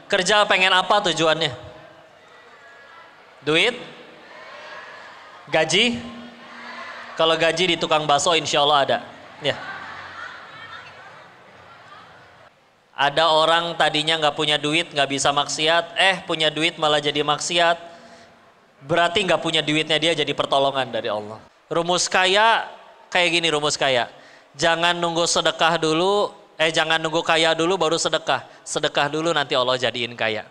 Kerja pengen apa tujuannya? Duit? Gaji? Kalau gaji di tukang bakso insya Allah ada. Ya. Ada orang tadinya nggak punya duit, nggak bisa maksiat, punya duit malah jadi maksiat. Berarti nggak punya duitnya dia jadi pertolongan dari Allah. Rumus kaya kayak gini, rumus kaya. Jangan nunggu sedekah dulu, jangan nunggu kaya dulu baru sedekah. Sedekah dulu nanti Allah jadiin kaya.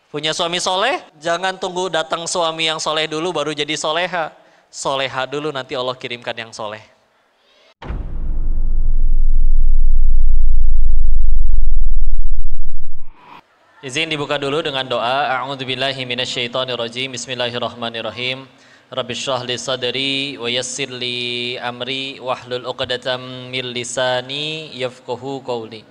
Punya suami soleh, jangan tunggu datang suami yang soleh dulu baru jadi soleha. Soleha dulu nanti Allah kirimkan yang soleh. Izin dibuka dulu dengan doa. A'udzubillahi minasyaitonirrajim. Bismillahirrahmanirrahim. Rabbi shrah li sadri wa yassir li amri wahlul 'uqdatam min lisani yafqahu qawli.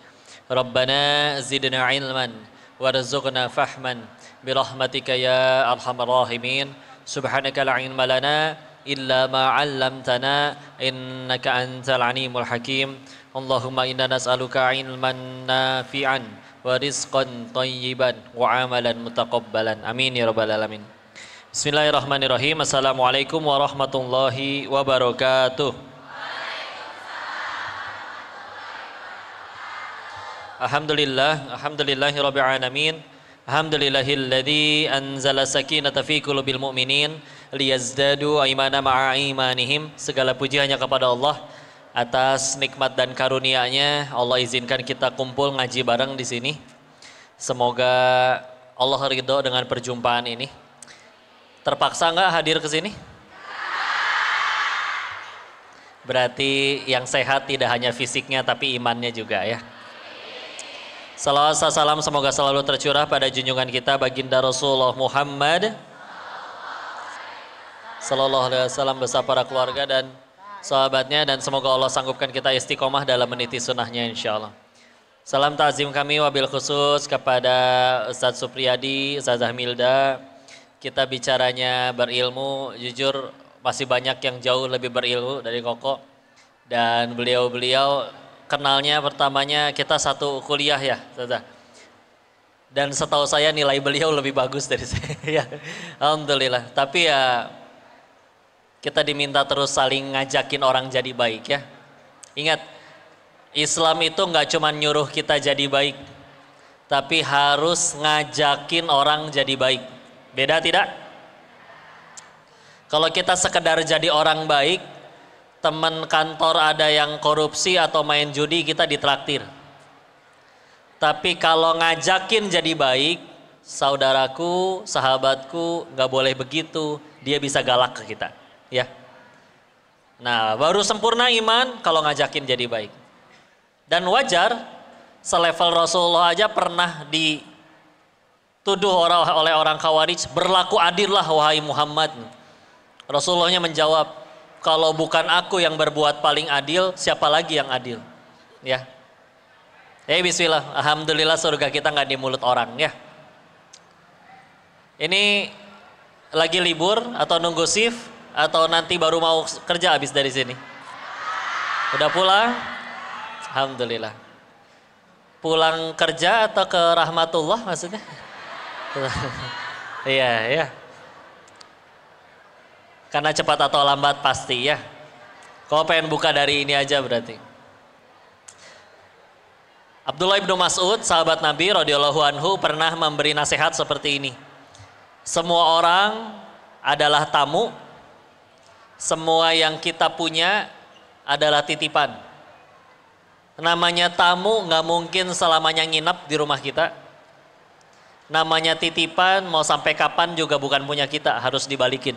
Rabbana zidna ilman warzuqna fahman birahmatika ya arhamar rahimin. Subhanaka la ilma lana illa ma 'allamtana innaka antal alimul hakim. Allahumma inna nas'aluka ilman nafi'an wa rizqan thayyiban wa amalan mutaqabbalan. Amin ya rabbal alamin. Bismillahirrahmanirrahim. Assalamualaikum warahmatullahi wabarakatuh. Alhamdulillahi rabbil alamin. Alhamdulillahilladzi anzala sakinata fi qulubil mu'minin liyazdadu imana ma'a imanihim. Segala puji hanya kepada Allah atas nikmat dan karunia-Nya. Allah izinkan kita kumpul ngaji bareng di sini. Semoga Allah ridho dengan perjumpaan ini. Terpaksa nggak hadir ke sini? Berarti yang sehat tidak hanya fisiknya tapi imannya juga ya. Salawat salam semoga selalu tercurah pada junjungan kita baginda Rasulullah Muhammad sallallahu alaihi wasallam beserta para keluarga dan sahabatnya, dan semoga Allah sanggupkan kita istiqomah dalam meniti sunnahnya insyaallah. Salam ta'zim kami wabil khusus kepada Ustadz Supriyadi, Ustazah Milda. Kita bicaranya berilmu, jujur masih banyak yang jauh lebih berilmu dari Koko. Dan beliau-beliau kenalnya pertamanya kita satu kuliah ya, Ustazah. Dan setahu saya nilai beliau lebih bagus dari saya. Alhamdulillah. Tapi ya kita diminta terus saling ngajakin orang jadi baik ya. Ingat, Islam itu nggak cuma nyuruh kita jadi baik, tapi harus ngajakin orang jadi baik. Beda tidak? Kalau kita sekedar jadi orang baik, teman kantor ada yang korupsi atau main judi, kita ditraktir. Tapi kalau ngajakin jadi baik, saudaraku, sahabatku, nggak boleh begitu, dia bisa galak ke kita. Ya, nah baru sempurna iman kalau ngajakin jadi baik. Dan wajar, selevel Rasulullah aja pernah dituduh oleh orang Khawarij, berlaku adillah wahai Muhammad. Rasulullahnya menjawab, kalau bukan aku yang berbuat paling adil, siapa lagi yang adil? Ya, bismillah, alhamdulillah surga kita nggak di mulut orang ya. Ini lagi libur atau nunggu shift? Atau nanti baru mau kerja habis dari sini? Udah pulang? Alhamdulillah. Pulang kerja atau ke rahmatullah maksudnya? Iya ya. Karena cepat atau lambat pasti ya. Kau pengen buka dari ini aja berarti. Abdullah ibnu Mas'ud, sahabat Nabi radhiyallahu anhu, pernah memberi nasihat seperti ini. Semua orang adalah tamu. Semua yang kita punya adalah titipan. Namanya tamu nggak mungkin selamanya nginep di rumah kita. Namanya titipan mau sampai kapan juga bukan punya kita, harus dibalikin.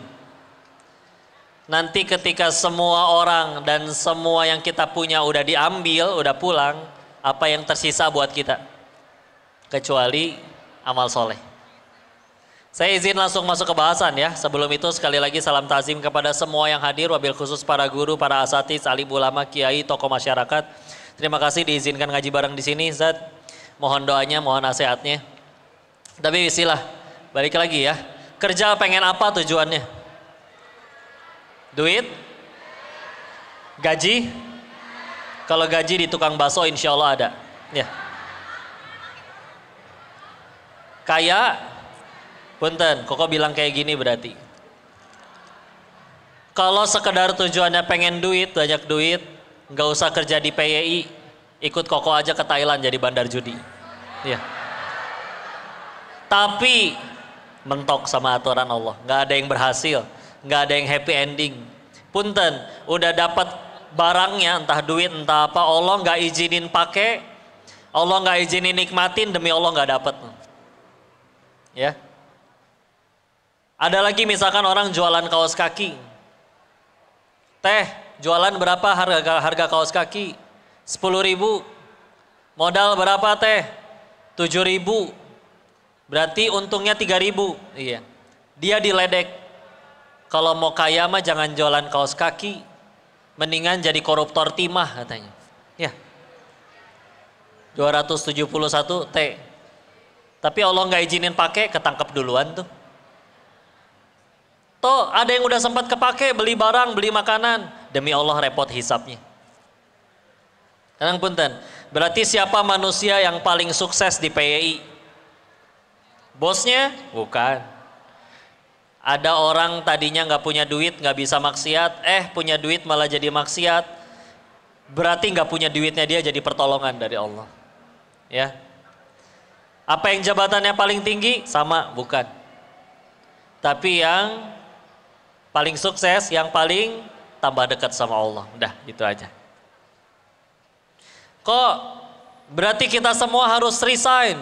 Nanti ketika semua orang dan semua yang kita punya udah diambil, udah pulang, apa yang tersisa buat kita? Kecuali amal soleh. Saya izin langsung masuk ke bahasan ya. Sebelum itu sekali lagi salam ta'zim kepada semua yang hadir, wabil khusus para guru, para asatiz, alim ulama, kiai, tokoh masyarakat. Terima kasih diizinkan ngaji bareng di sini, Ustaz. Mohon doanya, mohon nasihatnya. Tapi bismillah, balik lagi ya. Kerja pengen apa tujuannya? Duit? Gaji? Kalau gaji di tukang bakso insya Allah ada. Ya. Kaya, punten, koko bilang kayak gini berarti. Kalau sekedar tujuannya pengen duit, banyak duit, nggak usah kerja di PYI, ikut koko aja ke Thailand jadi bandar judi. Ya. Tapi mentok sama aturan Allah, nggak ada yang berhasil, nggak ada yang happy ending. Punten, udah dapat barangnya, entah duit, entah apa, Allah nggak izinin pakai, Allah nggak izinin nikmatin, demi Allah nggak dapat. Ya. Ada lagi misalkan orang jualan kaos kaki. Teh, jualan berapa harga kaos kaki? 10.000. Modal berapa teh? 7.000. Berarti untungnya 3.000. Iya. Dia diledek. Kalau mau kaya mah jangan jualan kaos kaki. Mendingan jadi koruptor timah katanya. Ya. 271 T. Tapi Allah nggak izinin pakai, ketangkep duluan tuh. Toh ada yang udah sempat kepake, beli barang, beli makanan, demi Allah repot hisapnya. Tenang punten. Berarti siapa manusia yang paling sukses di PYI? Bosnya? Bukan. Ada orang tadinya nggak punya duit, nggak bisa maksiat, punya duit malah jadi maksiat. Berarti nggak punya duitnya dia jadi pertolongan dari Allah. Ya. Apa yang jabatannya paling tinggi? Sama, bukan. Tapi yang paling sukses, yang paling tambah dekat sama Allah. Udah, itu aja. Kok berarti kita semua harus resign?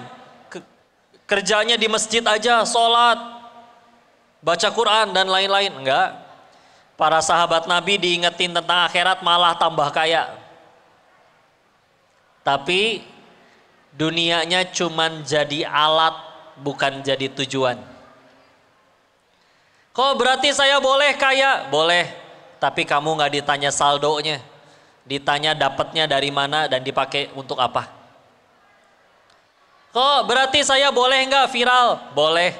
Kerjanya di masjid aja, sholat, baca Quran dan lain-lain? Enggak. Para sahabat Nabi diingetin tentang akhirat malah tambah kaya. Tapi dunianya cuman jadi alat, bukan jadi tujuan. Kok berarti saya boleh kaya? Boleh, tapi kamu nggak ditanya saldonya, ditanya dapatnya dari mana dan dipakai untuk apa. Kok berarti saya boleh nggak viral? Boleh,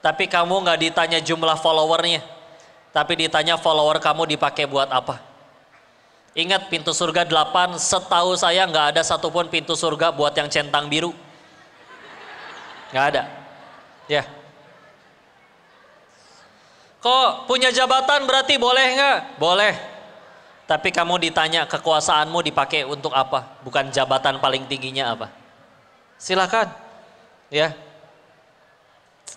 tapi kamu nggak ditanya jumlah followernya, tapi ditanya follower kamu dipakai buat apa. Ingat pintu surga 8, setahu saya nggak ada satupun pintu surga buat yang centang biru. Nggak ada. Ya. Kok punya jabatan berarti boleh nggak? Boleh. Tapi kamu ditanya kekuasaanmu dipakai untuk apa? Bukan jabatan paling tingginya apa? Silakan. Ya.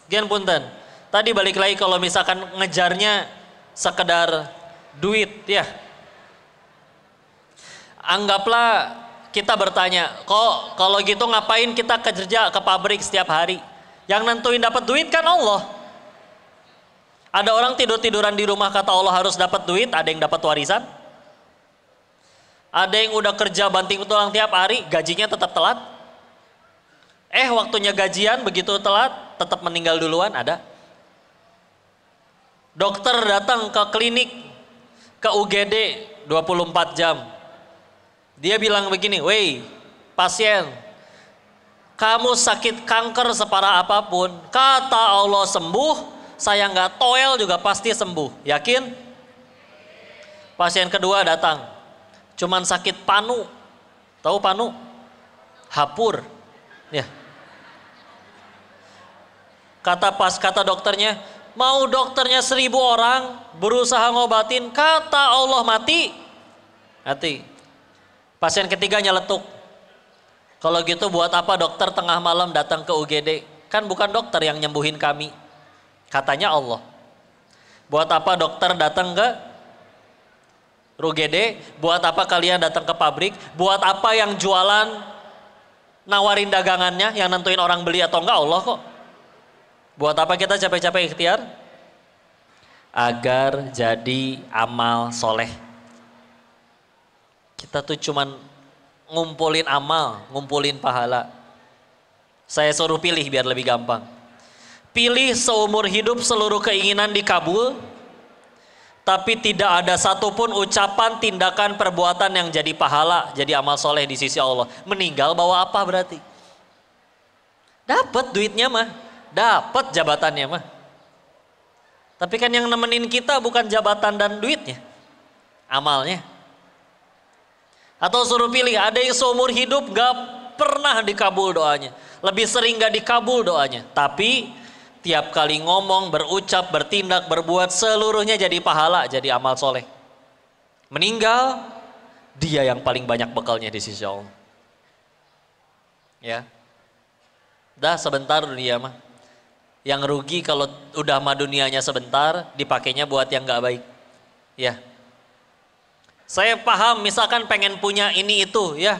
Gian punten. Tadi balik lagi kalau misalkan ngejarnya sekedar duit ya. Anggaplah kita bertanya, kok kalau gitu ngapain kita kerja ke pabrik setiap hari? Yang nentuin dapat duit kan Allah. Ada orang tidur-tiduran di rumah kata Allah harus dapat duit, ada yang dapat warisan. Ada yang udah kerja banting tulang tiap hari, gajinya tetap telat. Waktunya gajian begitu telat, tetap meninggal duluan, ada. Dokter datang ke klinik, ke UGD 24 jam. Dia bilang begini, "Wei, pasien, kamu sakit kanker separah apapun, kata Allah sembuh, saya nggak toel juga pasti sembuh. Yakin?" Pasien kedua datang, cuman sakit panu. Tahu panu? Hapur. Ya. Kata dokternya, mau dokternya 1000 orang berusaha ngobatin, kata Allah mati. Mati. Pasien ketiga nyeletuk. Kalau gitu buat apa dokter tengah malam datang ke UGD? Kan bukan dokter yang nyembuhin kami. Katanya Allah. Buat apa dokter datang ke UGD? Buat apa kalian datang ke pabrik? Buat apa yang jualan nawarin dagangannya, yang nentuin orang beli atau enggak Allah kok? Buat apa kita capek-capek ikhtiar? Agar jadi amal soleh. Kita tuh cuman ngumpulin amal, ngumpulin pahala. Saya suruh pilih biar lebih gampang. Pilih seumur hidup seluruh keinginan dikabul, tapi tidak ada satupun ucapan, tindakan, perbuatan yang jadi pahala, jadi amal soleh di sisi Allah. Meninggal bawa apa berarti? Dapat duitnya mah, dapat jabatannya mah. Tapi kan yang nemenin kita bukan jabatan dan duitnya, amalnya. Atau suruh pilih, ada yang seumur hidup gak pernah dikabul doanya. Lebih sering gak dikabul doanya. Tapi tiap kali ngomong, berucap, bertindak, berbuat, seluruhnya jadi pahala, jadi amal soleh. Meninggal, dia yang paling banyak bekalnya di sisi Allah. Ya, dah sebentar dunia mah. Yang rugi kalau udah mah dunianya sebentar, dipakainya buat yang gak baik. Ya, saya paham misalkan pengen punya ini itu ya.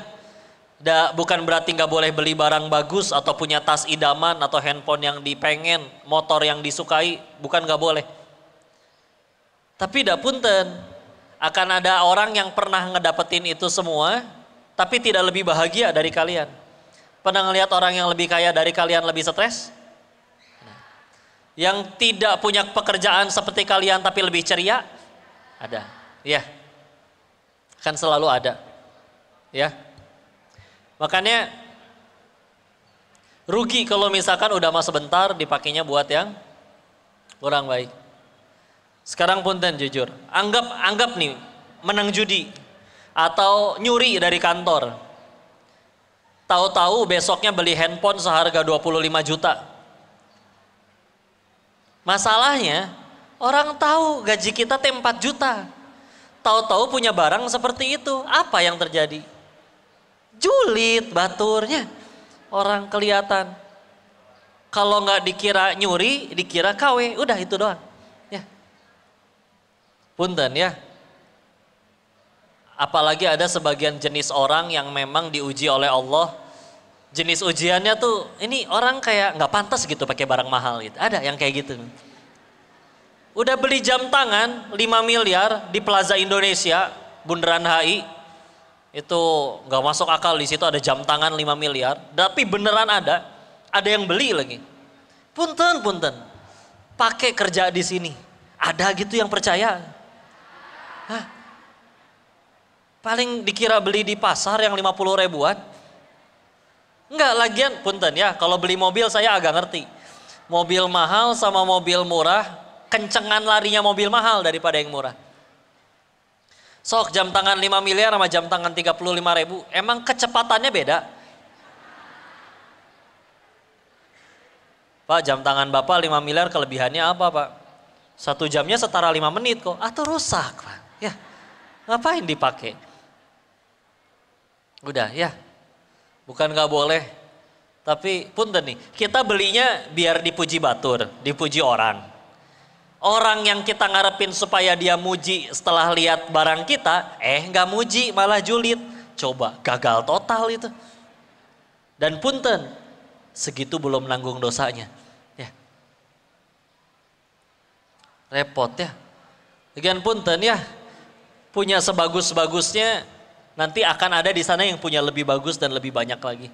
Bukan berarti nggak boleh beli barang bagus atau punya tas idaman atau handphone yang dipengen, motor yang disukai, bukan nggak boleh. Tapi dah punten, akan ada orang yang pernah ngedapetin itu semua, tapi tidak lebih bahagia dari kalian. Pernah ngelihat orang yang lebih kaya dari kalian lebih stres? Yang tidak punya pekerjaan seperti kalian tapi lebih ceria? Ada, ya. Kan selalu ada, ya. Makanya rugi kalau misalkan udah mas sebentar dipakainya buat yang kurang baik. Sekarang punten jujur, anggap nih menang judi atau nyuri dari kantor. Tahu-tahu besoknya beli handphone seharga 25 juta. Masalahnya orang tahu gaji kita 4 juta. Tahu-tahu punya barang seperti itu, apa yang terjadi? Julid baturnya, orang kelihatan. Kalau nggak dikira nyuri, dikira KW, udah itu doang. Ya, punten ya. Apalagi ada sebagian jenis orang yang memang diuji oleh Allah. Jenis ujiannya tuh, ini orang kayak nggak pantas gitu pakai barang mahal gitu. Ada yang kayak gitu. Udah beli jam tangan 5 miliar di Plaza Indonesia, Bundaran HI. Itu nggak masuk akal, di situ ada jam tangan 5 miliar, tapi beneran ada yang beli lagi. Punten, pakai kerja di sini, ada gitu yang percaya. Hah? Paling dikira beli di pasar yang 50 ribuan. Enggak, lagian punten ya, kalau beli mobil saya agak ngerti. Mobil mahal sama mobil murah, kencengan larinya mobil mahal daripada yang murah. Sok jam tangan 5 miliar sama jam tangan 35 ribu, emang kecepatannya beda? Pak, jam tangan Bapak 5 miliar kelebihannya apa Pak? 1 jamnya setara 5 menit kok. Atau rusak Pak. Ya, ngapain dipakai? Udah ya, bukan gak boleh. Tapi punten nih, kita belinya biar dipuji batur, dipuji orang. Orang yang kita ngarepin supaya dia muji setelah lihat barang kita, nggak muji malah julid. Coba gagal total itu. Dan punten, segitu belum nanggung dosanya. Ya. Repot ya. Lagian punten ya, punya sebagus-bagusnya, nanti akan ada di sana yang punya lebih bagus dan lebih banyak lagi.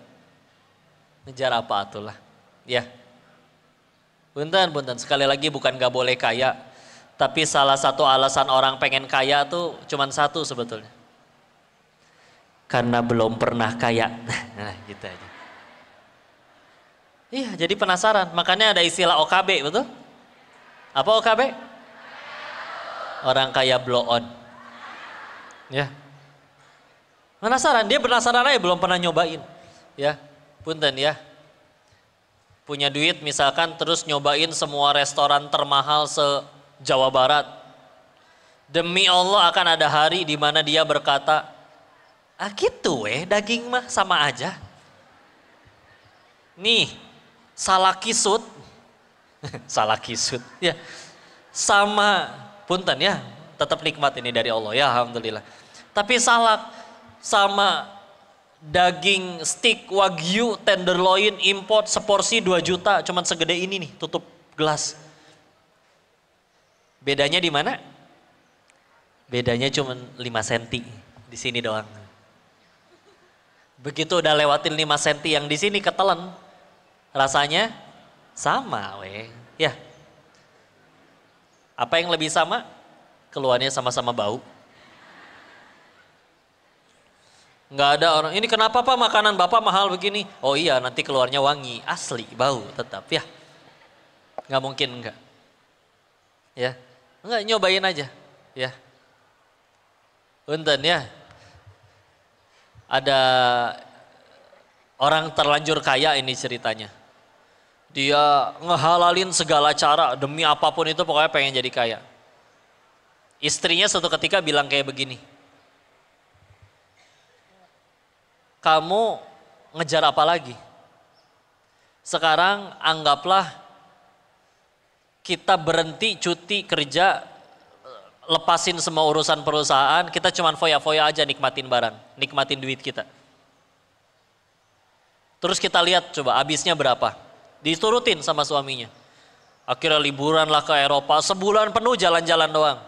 Ngejar apa atulah. Ya. Punten, sekali lagi bukan gak boleh kaya. Tapi salah satu alasan orang pengen kaya tuh cuman satu sebetulnya. Karena belum pernah kaya. Nah gitu aja. Iya, jadi penasaran. Makanya ada istilah OKB, betul? Apa OKB? Orang kaya blow on. Ya. Penasaran, dia penasaran aja belum pernah nyobain. Ya, punten ya. Punya duit misalkan terus nyobain semua restoran termahal se-Jawa Barat. Demi Allah akan ada hari di mana dia berkata, gitu daging mah sama aja. Nih, salah kisut. Salah kisut. Ya. Sama, punten ya, tetap nikmat ini dari Allah ya alhamdulillah. Tapi salah sama daging steak wagyu tenderloin import seporsi 2 juta cuman segede ini nih tutup gelas. Bedanya di mana? Bedanya cuman 5 cm di sini doang. Begitu udah lewatin 5 cm yang di sini ketelan, rasanya sama ya. Apa yang lebih sama? Keluarnya sama-sama bau. Nggak ada orang, ini kenapa Pak makanan Bapak mahal begini? Oh iya, nanti keluarnya wangi, asli, bau tetap ya. Nggak mungkin enggak. Ya, enggak, nyobain aja. Ya. Punten ya. Ada Orang terlanjur kaya ini ceritanya. Dia ngehalalin segala cara demi apapun itu pokoknya pengen jadi kaya. Istrinya suatu ketika bilang kayak begini. Kamu ngejar apa lagi? Sekarang anggaplah kita berhenti cuti kerja, lepasin semua urusan perusahaan, kita cuman foya-foya aja nikmatin barang, nikmatin duit kita. Terus kita lihat coba habisnya berapa. Diturutin sama suaminya. Akhirnya liburan lah ke Eropa, sebulan penuh jalan-jalan doang.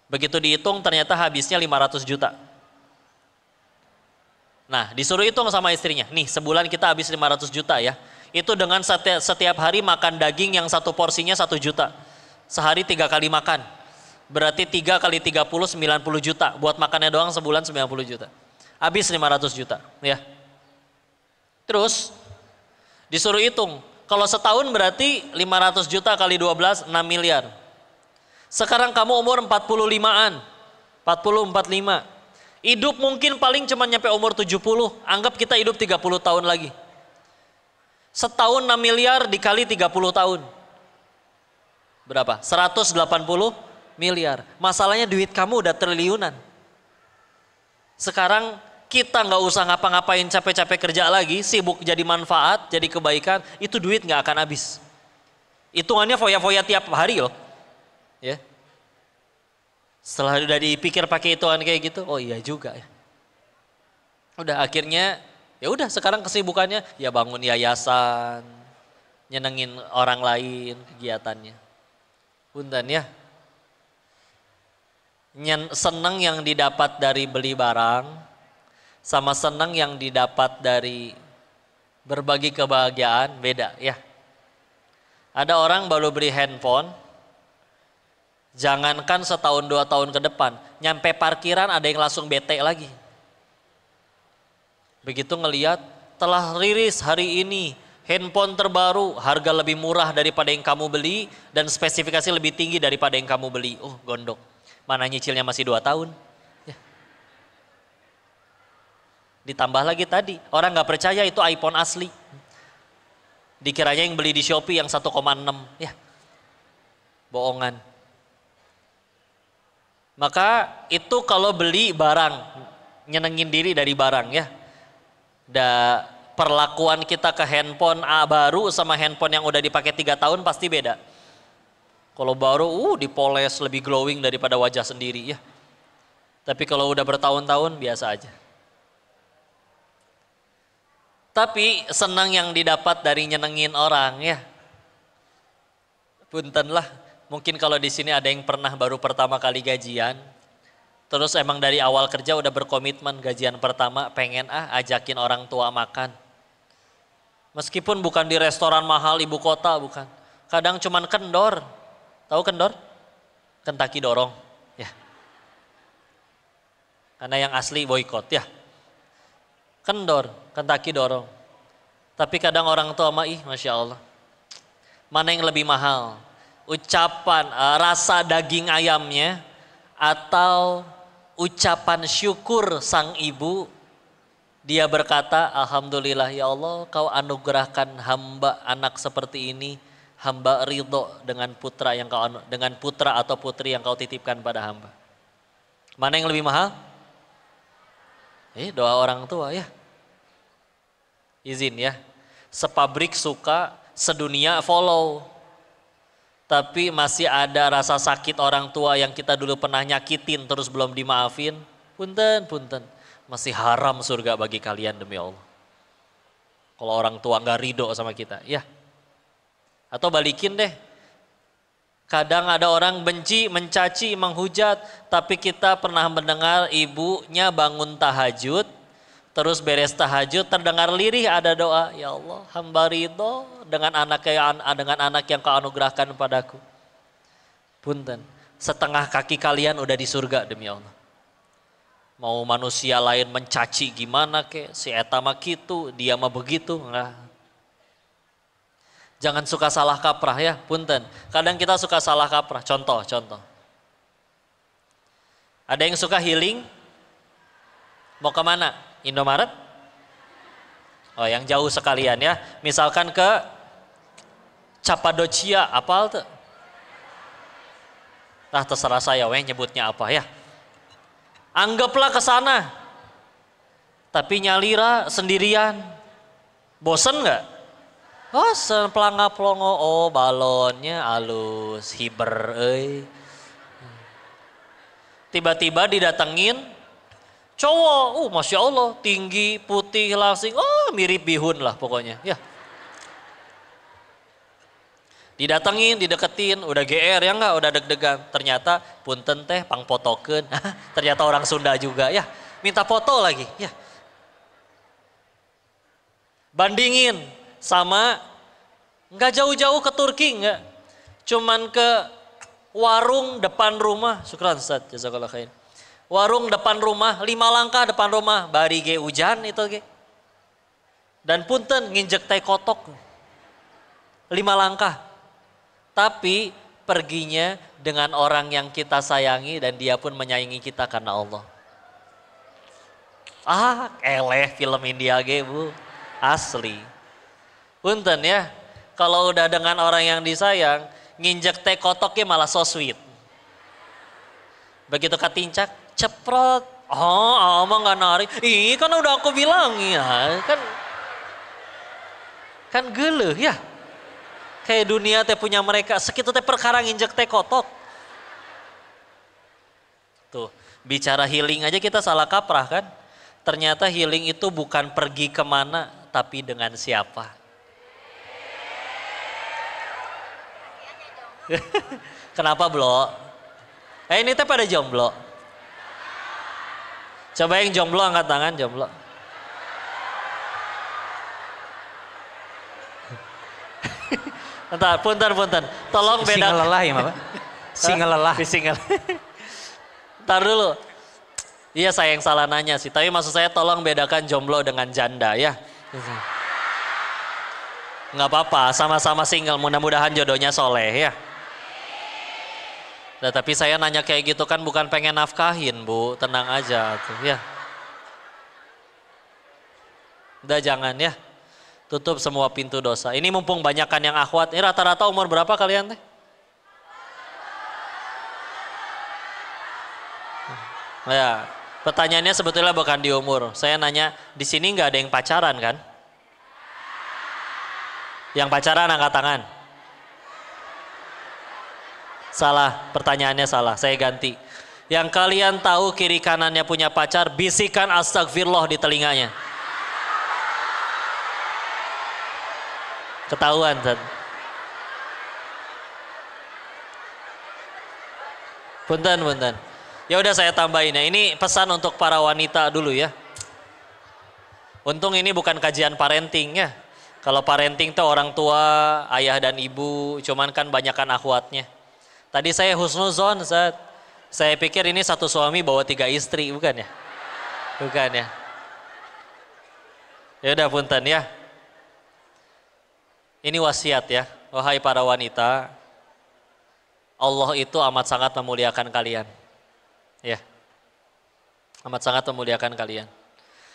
Begitu dihitung ternyata habisnya 500 juta. Nah disuruh hitung sama istrinya, nih sebulan kita habis 500 juta ya. Itu dengan setiap hari makan daging yang satu porsinya 1 juta. Sehari 3 kali makan. Berarti 3 kali 30 90 juta. Buat makannya doang sebulan 90 juta. Habis 500 juta ya. Terus disuruh hitung, kalau setahun berarti 500 juta kali 12, 6 miliar. Sekarang kamu umur 45-an, 40, 45. Hidup mungkin paling cuma nyampe umur 70, anggap kita hidup 30 tahun lagi. Setahun 6 miliar dikali 30 tahun. Berapa? 180 miliar. Masalahnya duit kamu udah triliunan. Sekarang kita nggak usah ngapa-ngapain capek-capek kerja lagi, sibuk jadi manfaat, jadi kebaikan, itu duit nggak akan habis. Hitungannya foya-foya tiap hari loh. Ya. Setelah udah dipikir pakai hitungan kayak gitu, oh iya juga ya. Udah akhirnya, ya udah sekarang kesibukannya ya bangun yayasan, nyenengin orang lain kegiatannya. Punten ya. Seneng yang didapat dari beli barang, sama senang yang didapat dari berbagi kebahagiaan beda ya. Ada orang baru beli handphone, jangankan setahun 2 tahun ke depan, nyampe parkiran ada yang langsung bete lagi. Begitu ngelihat telah rilis hari ini handphone terbaru, harga lebih murah daripada yang kamu beli dan spesifikasi lebih tinggi daripada yang kamu beli. Oh gondok, mana nyicilnya masih 2 tahun. Ditambah lagi tadi, orang nggak percaya itu iPhone asli. Dikiranya yang beli di Shopee yang 1,6. Ya, bohongan. Maka itu kalau beli barang, nyenengin diri dari barang ya. Perlakuan kita ke handphone baru sama handphone yang udah dipakai 3 tahun pasti beda. Kalau baru, dipoles lebih glowing daripada wajah sendiri ya. Tapi kalau udah bertahun-tahun biasa aja. Tapi senang yang didapat dari nyenengin orang ya. Punten lah, mungkin kalau di sini ada yang pernah baru pertama kali gajian, terus emang dari awal kerja udah berkomitmen gajian pertama pengen ajakin orang tua makan. Meskipun bukan di restoran mahal ibu kota, bukan. Kadang cuman kendor. Tahu kendor? Kentucky dorong ya. Karena yang asli boykot ya. Kendor, Kentucky dorong. Tapi kadang orang tua Masya Allah. Mana yang lebih mahal? Ucapan rasa daging ayamnya atau ucapan syukur sang ibu. Dia berkata, Alhamdulillah ya Allah kau anugerahkan hamba anak seperti ini. Hamba ridho dengan putra atau putri yang kau titipkan pada hamba. Mana yang lebih mahal? Doa orang tua ya. Izin ya. Sepabrik suka, sedunia follow. Tapi masih ada rasa sakit orang tua yang kita dulu pernah nyakitin terus belum dimaafin. Punten. Masih haram surga bagi kalian demi Allah. Kalau orang tua nggak ridho sama kita, ya. Atau balikin deh. Kadang ada orang benci, mencaci, menghujat, tapi kita pernah mendengar ibunya bangun tahajud, terus beres tahajud terdengar lirih ada doa, ya Allah, hamba ridho dengan anak yang kau anugerahkan padaku. Punten, setengah kaki kalian udah di surga demi Allah. Mau manusia lain mencaci gimana si eta mah gitu, dia mah begitu, enggak. Jangan suka salah kaprah ya, punten. Kadang kita suka salah kaprah. Contoh. Ada yang suka healing, mau kemana? Indomaret? Oh, yang jauh sekalian ya. Misalkan ke Cappadocia, apal tuh? Nah, terserah saya nyebutnya apa ya. Anggaplah ke sana. Tapi nyalira sendirian. Bosen nggak? Bosen, pelangga-pelongo. Oh, balonnya halus, hiber Tiba-tiba didatengin cowok, Masya Allah, tinggi, putih, langsing, mirip bihun lah pokoknya. Ya. Didatengin, dideketin, udah GR ya enggak, udah deg-degan. Ternyata punten teh pangpotokeun. Ternyata orang Sunda juga ya. Minta foto lagi, ya. Bandingin sama enggak jauh-jauh ke Turki enggak. Cuman ke warung depan rumah. Syukran Ustaz, jazakallah khair. Warung depan rumah, 5 langkah depan rumah, bari ge hujan itu ge. Dan punten nginjek teh kotok. 5 langkah. Tapi perginya dengan orang yang kita sayangi dan dia pun menyayangi kita karena Allah. Eleh film India ge bu, asli. Punten ya, kalau udah dengan orang yang disayang, nginjek teh kotoknya malah so sweet. Begitu katincak, ceprot. Emang gak narik. Kan udah aku bilang ya, kan geuleuh ya. Kayak dunia teh punya mereka, sekitu teh perkara nginjek teh kotok. Tuh, bicara healing aja kita salah kaprah kan. Ternyata healing itu bukan pergi kemana, tapi dengan siapa. Kenapa blo? Ini teh pada jomblo. Coba yang jomblo angkat tangan, jomblo. Punten. Tolong beda. Single lelah ya, Bapak? Single lelah. Single. Ntar dulu. Iya saya yang salah nanya sih. Tapi maksud saya tolong bedakan jomblo dengan janda ya. Nggak apa-apa, sama-sama single. Mudah-mudahan jodohnya soleh ya. Nah, tapi saya nanya kayak gitu kan bukan pengen nafkahin bu. Tenang aja tuh ya. Udah jangan ya. Tutup semua pintu dosa. Ini mumpung banyakkan yang akhwat. Ini rata-rata umur berapa kalian teh? Ya, pertanyaannya sebetulnya bukan di umur. Saya nanya, di sini nggak ada yang pacaran kan? Yang pacaran angkat tangan. Salah, pertanyaannya salah. Saya ganti. Yang kalian tahu kiri kanannya punya pacar, bisikan astagfirullah di telinganya. Ketahuan kan? Punten. Ya udah saya tambahin ya. Ini pesan untuk para wanita dulu ya. Untung ini bukan kajian parenting ya. Kalau parenting tuh orang tua, ayah dan ibu, cuman kan banyakan akhwatnya. Tadi saya husnuzon, saya pikir ini satu suami bawa 3 istri, bukan ya? Bukan ya. Ya udah punten ya. Ini wasiat ya, wahai para wanita, Allah itu amat sangat memuliakan kalian. Ya, amat sangat memuliakan kalian.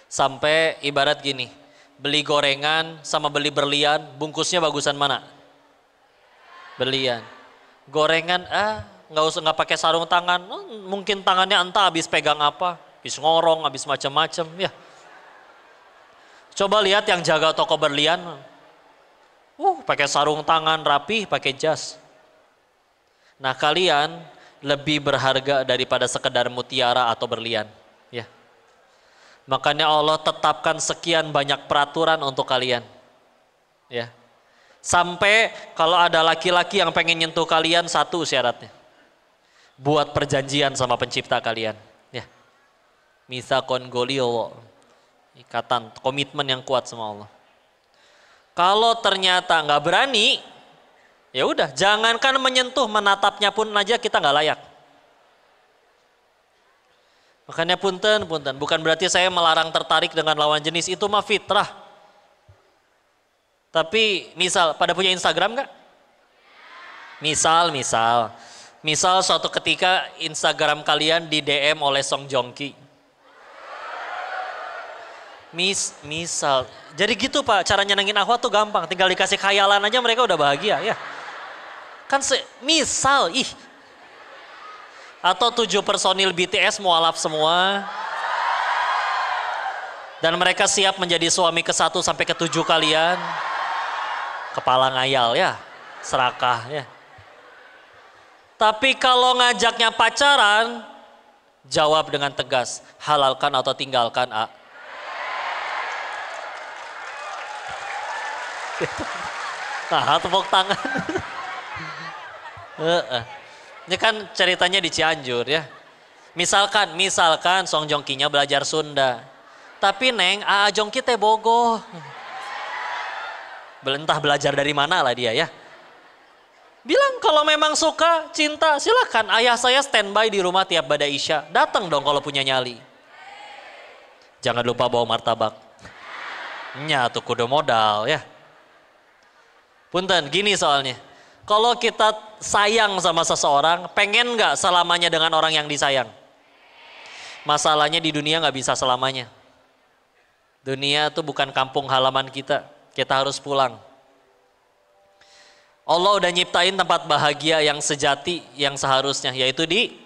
Sampai ibarat gini, beli gorengan sama beli berlian, bungkusnya bagusan mana? Berlian. Gorengan, nggak pakai sarung tangan, mungkin tangannya entah habis pegang apa, habis ngorong, habis macam-macam. Ya. Coba lihat yang jaga toko berlian. Pakai sarung tangan rapi, pakai jas. Nah kalian lebih berharga daripada sekedar mutiara atau berlian. Ya. Makanya Allah tetapkan sekian banyak peraturan untuk kalian. Ya. Sampai kalau ada laki-laki yang pengen nyentuh kalian, 1 syaratnya. Buat perjanjian sama pencipta kalian. Ya. Mitsaqon ghalidha. Ikatan, komitmen yang kuat sama Allah. Kalau ternyata nggak berani, ya udah, jangankan menyentuh, menatapnya pun aja kita nggak layak. Makanya punten, bukan berarti saya melarang tertarik dengan lawan jenis, itu mah fitrah. Tapi misal, pada punya Instagram nggak? Misal suatu ketika Instagram kalian di DM oleh Song Joong Ki. Misal. Jadi gitu Pak, cara nyenengin akhwat tuh gampang. Tinggal dikasih khayalan aja mereka udah bahagia ya. Kan misal, Atau 7 personil BTS mualaf semua. Dan mereka siap menjadi suami ke-1 sampai ke-7 kalian. Kepala ngayal ya, serakah ya. Tapi kalau ngajaknya pacaran, jawab dengan tegas, halalkan atau tinggalkan A. Nah, tepuk tangan. Ini kan ceritanya di Cianjur ya. Misalkan Song Jongkinya belajar Sunda. Tapi Neng, Aa Jongki teh bogoh. Entah belajar dari mana lah dia ya. Bilang kalau memang suka, cinta, silakan. Ayah saya standby di rumah tiap bada Isya. Datang dong kalau punya nyali. Jangan lupa bawa martabak. Nya tuh kudu modal ya. Punten, gini soalnya. Kalau kita sayang sama seseorang, pengen nggak selamanya dengan orang yang disayang? Masalahnya di dunia nggak bisa selamanya. Dunia itu bukan kampung halaman kita. Kita harus pulang. Allah udah nyiptain tempat bahagia yang sejati, yang seharusnya, yaitu di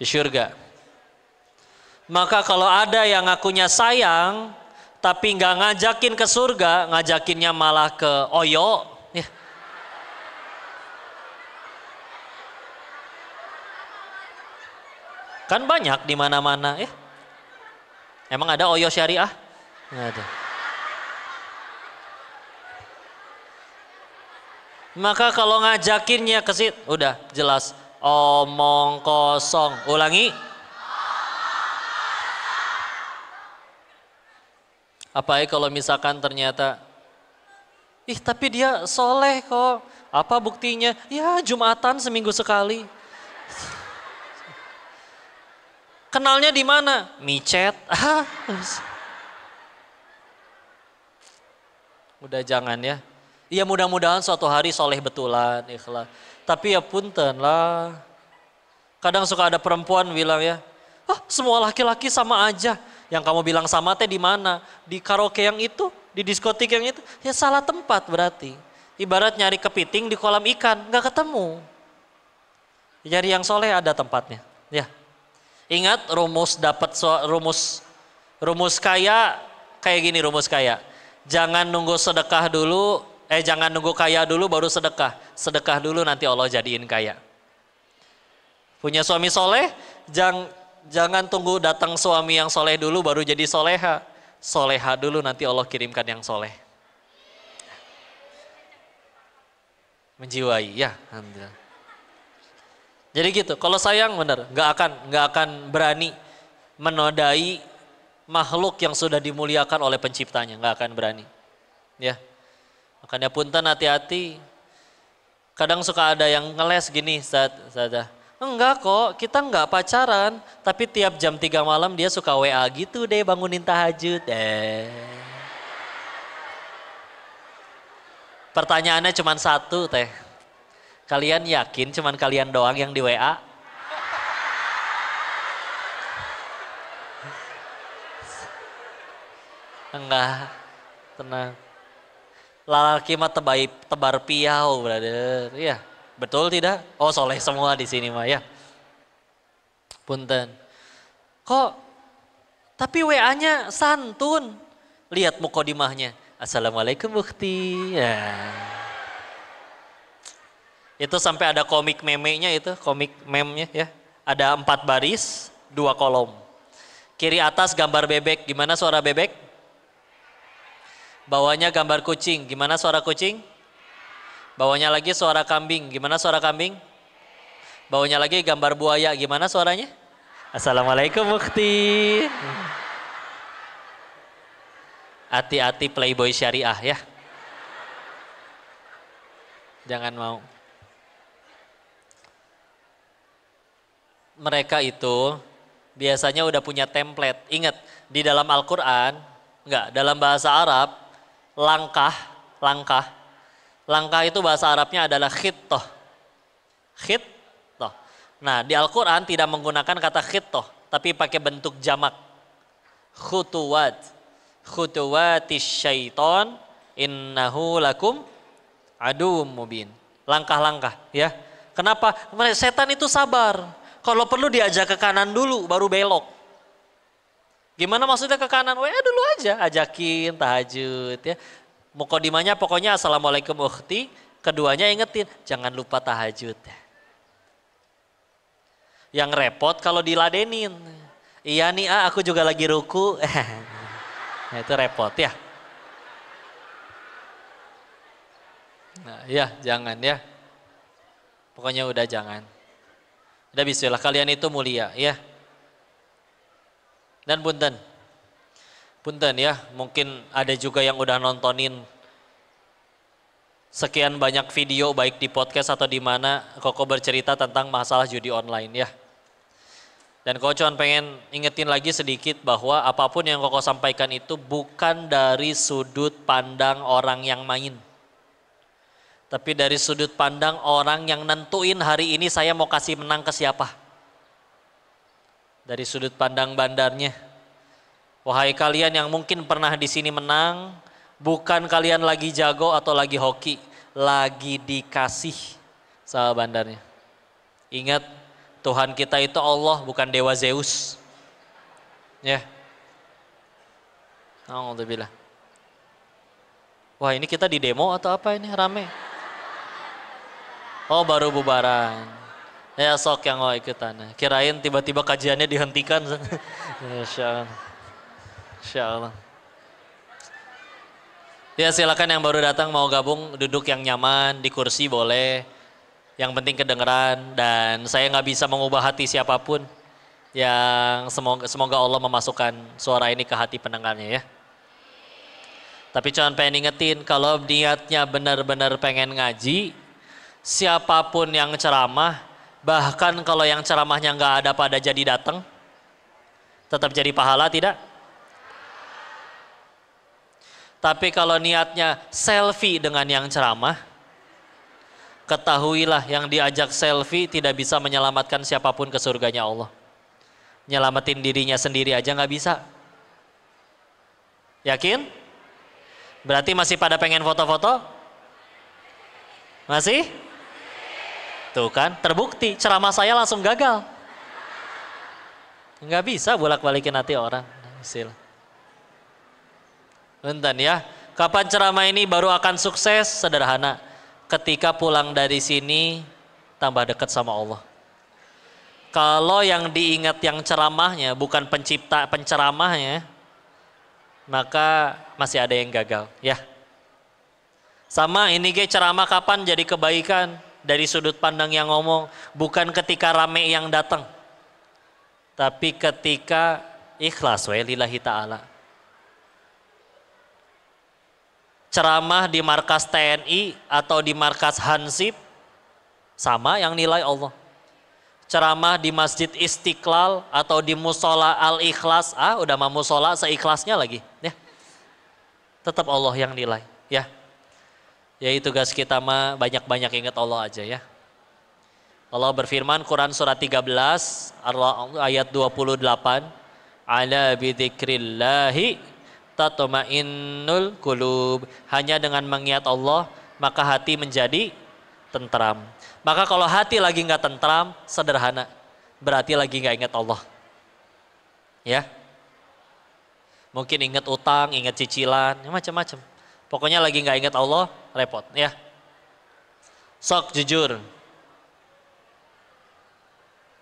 surga. Maka kalau ada yang ngakunya sayang, tapi nggak ngajakin ke surga, ngajakinnya malah ke Oyo, ya. Kan banyak di mana-mana ya. Emang ada Oyo Syariah? Nggak ada. Maka kalau ngajakinnya ke situ, udah jelas omong kosong. Ulangi. Apalagi kalau misalkan ternyata, tapi dia soleh kok. Apa buktinya? Ya Jumatan seminggu sekali. Kenalnya di mana? Micet. Udah jangan ya. Ya mudah-mudahan suatu hari soleh betulan, ikhlas. Tapi ya punten lah. Kadang suka ada perempuan bilang ya, semua laki-laki sama aja. Yang kamu bilang sama teh di mana? Di karaoke yang itu, di diskotik yang itu. Ya salah tempat berarti. Ibarat nyari kepiting di kolam ikan, nggak ketemu. Nyari yang soleh ada tempatnya. Ya. Ingat rumus kaya kayak gini rumus kaya. Jangan nunggu sedekah dulu, jangan nunggu kaya dulu baru sedekah. Sedekah dulu nanti Allah jadiin kaya. Punya suami soleh, jangan tunggu datang suami yang soleh dulu baru jadi soleha. Soleha dulu nanti Allah kirimkan yang soleh. Menjiwai ya, alhamdulillah. Jadi gitu, kalau sayang benar, nggak akan berani menodai makhluk yang sudah dimuliakan oleh penciptanya, nggak akan berani. Ya, makanya punten hati-hati. Kadang suka ada yang ngeles gini saat enggak kok, kita nggak pacaran, tapi tiap jam 3 malam dia suka WA gitu deh, bangunin tahajud. Pertanyaannya cuma satu teh. Kalian yakin cuman kalian doang yang di WA? Enggak, tenang. Lalaki mah tebar piau, brother. Iya, betul tidak? Oh, soleh semua di sini mah ya. Punten. Kok? Tapi WA-nya santun. Lihat mukodimahnya. Assalamualaikum Bukti. Ya. Itu sampai ada komik memenya itu, komik memnya ya. Ada 4 baris, 2 kolom. Kiri atas gambar bebek, gimana suara bebek? Bawahnya gambar kucing, gimana suara kucing? Bawahnya lagi suara kambing, gimana suara kambing? Bawahnya lagi gambar buaya, gimana suaranya? Assalamualaikum Mukti. Hati-hati playboy syariah ya. Jangan mau. Mereka itu biasanya udah punya template. Ingat, di dalam Al-Quran, dalam bahasa Arab, langkah itu bahasa Arabnya adalah khittoh. Khittoh. Nah, di Al-Quran tidak menggunakan kata khittoh, tapi pakai bentuk jamak. Khutuwat. khutuwatis syaiton innahu lakum aduwwum mubin. Langkah-langkah ya. Kenapa? Setan itu sabar. Kalau perlu diajak ke kanan dulu baru belok. Gimana maksudnya ke kanan? Wah dulu aja ajakin tahajud ya. Mukodimanya pokoknya assalamualaikum ukhti. Keduanya ingetin jangan lupa tahajud. Yang repot kalau diladenin. Iya nih aku juga lagi ruku. Nah, itu repot ya. Nah, ya jangan ya. Pokoknya udah jangan. Udah bismillah kalian itu mulia ya. Dan punten. Punten ya, mungkin ada juga yang udah nontonin sekian banyak video baik di podcast atau di mana Koko bercerita tentang masalah judi online ya. Dan Koko cuma pengen ingetin lagi sedikit bahwa apapun yang Koko sampaikan itu bukan dari sudut pandang orang yang main. Tapi dari sudut pandang orang yang nentuin hari ini saya mau kasih menang ke siapa. Dari sudut pandang bandarnya. Wahai kalian yang mungkin pernah di sini menang, bukan kalian lagi jago atau lagi hoki, lagi dikasih sama bandarnya. Ingat, Tuhan kita itu Allah bukan dewa Zeus. Ya. Alhamdulillah. Wah ini kita di demo atau apa ini rame? Oh baru bubaran. Ya sok yang mau ikutan. Kirain tiba-tiba kajiannya dihentikan. Insya Allah. Insya Allah. Ya silakan yang baru datang mau gabung duduk yang nyaman di kursi boleh. Yang penting kedengeran dan saya nggak bisa mengubah hati siapapun. Yang semoga Allah memasukkan suara ini ke hati pendengarnya ya. Tapi cuma pengen ingetin kalau niatnya benar-benar pengen ngaji, siapapun yang ceramah, bahkan kalau yang ceramahnya nggak ada pada jadi datang, tetap jadi pahala tidak? Tapi kalau niatnya selfie dengan yang ceramah, ketahuilah yang diajak selfie tidak bisa menyelamatkan siapapun ke surganya Allah. Nyelamatin dirinya sendiri aja nggak bisa. Yakin? Berarti masih pada pengen foto-foto? Masih? Tuh kan, terbukti ceramah saya langsung gagal. Nggak bisa bolak-balikin hati orang. Hasil. Bentar ya, kapan ceramah ini baru akan sukses? Sederhana, ketika pulang dari sini tambah dekat sama Allah. Kalau yang diingat yang ceramahnya bukan pencipta penceramahnya, maka masih ada yang gagal ya. Sama ini ceramah kapan jadi kebaikan dari sudut pandang yang ngomong, bukan ketika rame yang datang, tapi ketika ikhlas lillahi ta'ala. Ceramah di markas TNI atau di markas Hansip sama yang nilai Allah. Ceramah di Masjid Istiqlal atau di Musola Al-Ikhlas, udah mau musola seikhlasnya lagi ya. Tetap Allah yang nilai ya. Jadi tugas kita mah banyak-banyak ingat Allah aja ya. Allah berfirman Quran surat 13 ayat 28, ala bidzikrillahi tatma'innul qulub. Hanya dengan mengingat Allah maka hati menjadi tentram. Maka kalau hati lagi nggak tentram, sederhana, berarti lagi nggak ingat Allah. Ya. Mungkin ingat utang, ingat cicilan, macam-macam. Pokoknya lagi nggak ingat Allah, repot ya. Sok jujur.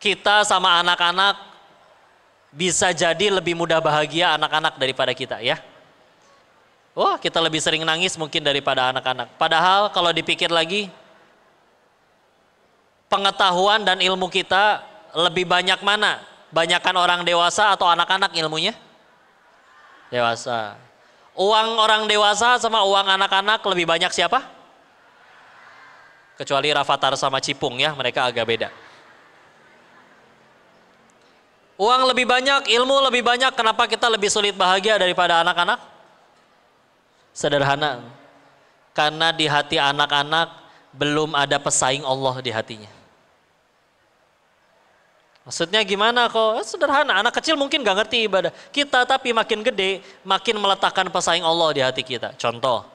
Kita sama anak-anak bisa jadi lebih mudah bahagia anak-anak daripada kita ya. Wah kita lebih sering nangis mungkin daripada anak-anak. Padahal kalau dipikir lagi, pengetahuan dan ilmu kita lebih banyak mana? Banyakan orang dewasa atau anak-anak ilmunya? Dewasa. Uang orang dewasa sama uang anak-anak lebih banyak siapa? Kecuali Rafathar sama Cipung ya, mereka agak beda. Uang lebih banyak, ilmu lebih banyak, kenapa kita lebih sulit bahagia daripada anak-anak? Sederhana, karena di hati anak-anak belum ada pesaing Allah di hatinya. Maksudnya gimana kok? Sederhana, anak kecil mungkin gak ngerti ibadah. Kita tapi makin gede, makin meletakkan pesaing Allah di hati kita. Contoh,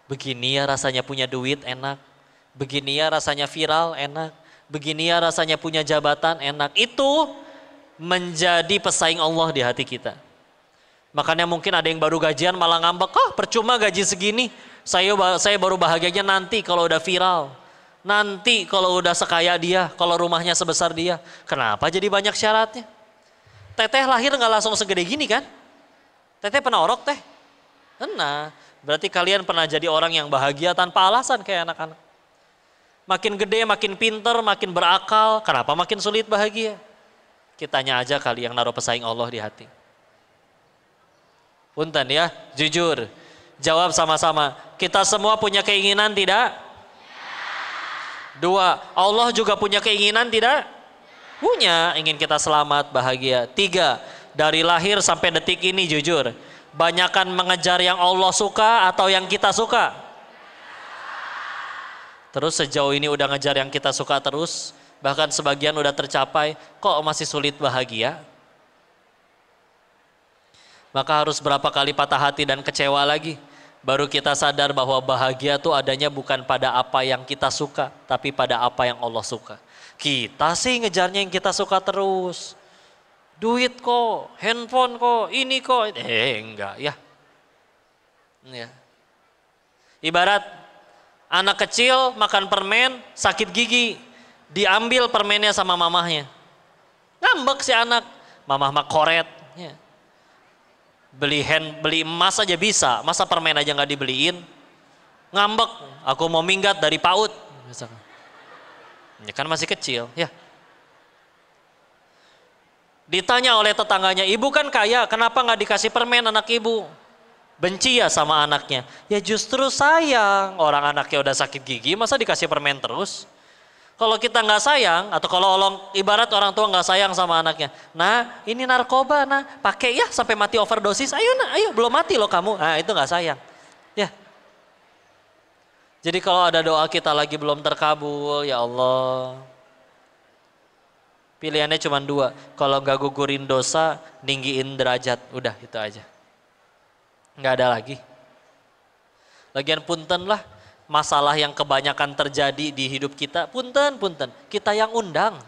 begini ya rasanya punya duit enak. Begini ya rasanya viral enak. Begini ya rasanya punya jabatan enak. Itu menjadi pesaing Allah di hati kita. Makanya mungkin ada yang baru gajian malah ngambek, percuma gaji segini. Saya baru bahagianya nanti kalau udah viral. Nanti kalau udah sekaya dia, kalau rumahnya sebesar dia. Kenapa jadi banyak syaratnya? Teteh lahir gak langsung segede gini kan? Teteh pernah orok teh? Pernah. Berarti kalian pernah jadi orang yang bahagia tanpa alasan kayak anak-anak. Makin gede, makin pinter, makin berakal. Kenapa makin sulit bahagia? Kitanya aja kali yang naruh pesaing Allah di hati. Punten ya, jujur. Jawab sama-sama. Kita semua punya keinginan tidak? Dua, Allah juga punya keinginan tidak? Punya, ingin kita selamat, bahagia. Tiga, dari lahir sampai detik ini jujur. Banyakan mengejar yang Allah suka atau yang kita suka? Terus sejauh ini udah ngejar yang kita suka terus, bahkan sebagian udah tercapai, kok masih sulit bahagia? Maka harus berapa kali patah hati dan kecewa lagi? Baru kita sadar bahwa bahagia itu adanya bukan pada apa yang kita suka, tapi pada apa yang Allah suka. Kita sih ngejarnya yang kita suka terus. Duit kok, handphone kok, ini kok. Enggak ya. Ibarat anak kecil makan permen, sakit gigi. Diambil permennya sama mamahnya. Ngambek si anak. Mamah mah koret. Ya. Beli emas aja bisa, masa permen aja nggak dibeliin? Ngambek, aku mau minggat dari PAUD. Ya kan masih kecil, ya. Ditanya oleh tetangganya, ibu kan kaya, kenapa nggak dikasih permen anak ibu? Benci ya sama anaknya. Ya justru sayang, orang anaknya udah sakit gigi, masa dikasih permen terus? Kalau kita nggak sayang, atau kalau ibarat orang tua nggak sayang sama anaknya, nah ini narkoba, nah pakai ya sampai mati overdosis, ayo nah, ayo belum mati loh kamu, nah itu nggak sayang, ya. Jadi kalau ada doa kita lagi belum terkabul, ya Allah, pilihannya cuma dua, kalau nggak gugurin dosa, ninggiin derajat, udah itu aja, nggak ada lagi. Lagian punten lah. Masalah yang kebanyakan terjadi di hidup kita, punten, kita yang undang.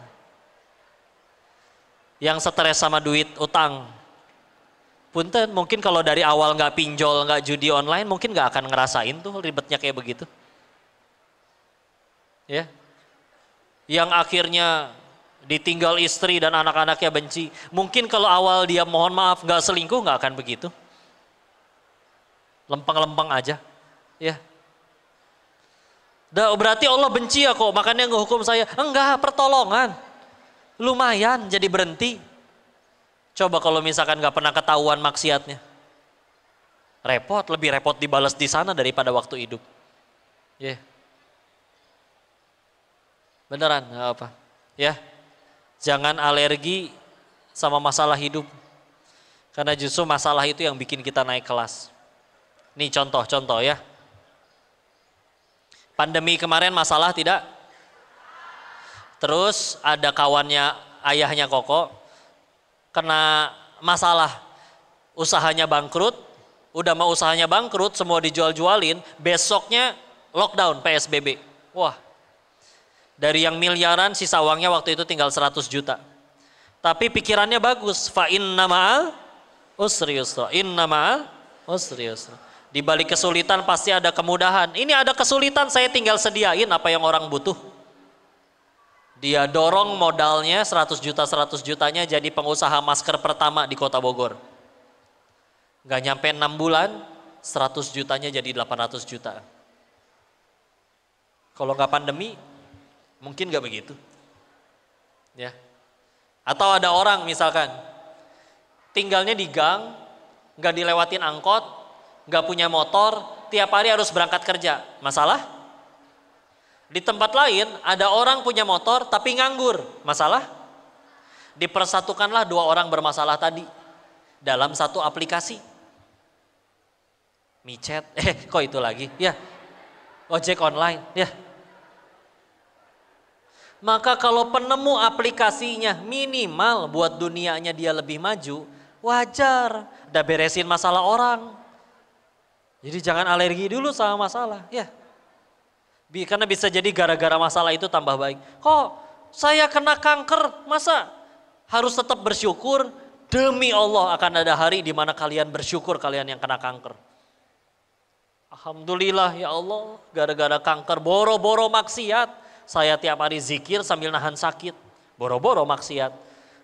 Yang stres sama duit utang. Punten, mungkin kalau dari awal nggak pinjol, nggak judi online, mungkin nggak akan ngerasain tuh ribetnya kayak begitu. Ya. Yang akhirnya ditinggal istri dan anak-anaknya benci. Mungkin kalau awal dia mohon maaf, nggak selingkuh, nggak akan begitu. Lempeng-lempeng aja. Ya. Berarti Allah benci ya kok, makanya ngehukum saya. Enggak, pertolongan. Lumayan jadi berhenti. Coba kalau misalkan gak pernah ketahuan maksiatnya. Repot, lebih repot dibalas di sana daripada waktu hidup. Ya. Yeah. Beneran, gak apa. Ya. Jangan alergi sama masalah hidup. Karena justru masalah itu yang bikin kita naik kelas. Nih contoh ya. Pandemi kemarin masalah tidak? Terus ada kawannya, ayahnya Koko, kena masalah. Usahanya bangkrut, udah mau usahanya bangkrut, semua dijual-jualin, besoknya lockdown PSBB. Wah, dari yang miliaran sisa uangnya waktu itu tinggal 100 juta. Tapi pikirannya bagus, fa inna ma'al usri yusra, inna ma'al usri yusra. Di balik kesulitan pasti ada kemudahan. Ini ada kesulitan, saya tinggal sediain apa yang orang butuh. Dia dorong modalnya 100 jutanya jadi pengusaha masker pertama di Kota Bogor. Gak nyampe 6 bulan, 100 jutanya jadi 800 juta. Kalau gak pandemi, mungkin gak begitu. Ya. Atau ada orang misalkan, tinggalnya di gang, gak dilewatin angkot, gak punya motor, tiap hari harus berangkat kerja. Masalah? Di tempat lain ada orang punya motor tapi nganggur. Masalah? Dipersatukanlah dua orang bermasalah tadi dalam satu aplikasi. Micet, kok itu lagi? Ya, ojek online, ya. Maka kalau penemu aplikasinya minimal buat dunianya dia lebih maju, wajar. Udah beresin masalah orang. Jadi jangan alergi dulu sama masalah. Ya. Karena bisa jadi gara-gara masalah itu tambah baik. Kok saya kena kanker, masa harus tetap bersyukur? Demi Allah akan ada hari di mana kalian bersyukur kalian yang kena kanker. Alhamdulillah ya Allah, gara-gara kanker boro-boro maksiat. Saya tiap hari zikir sambil nahan sakit. Boro-boro maksiat.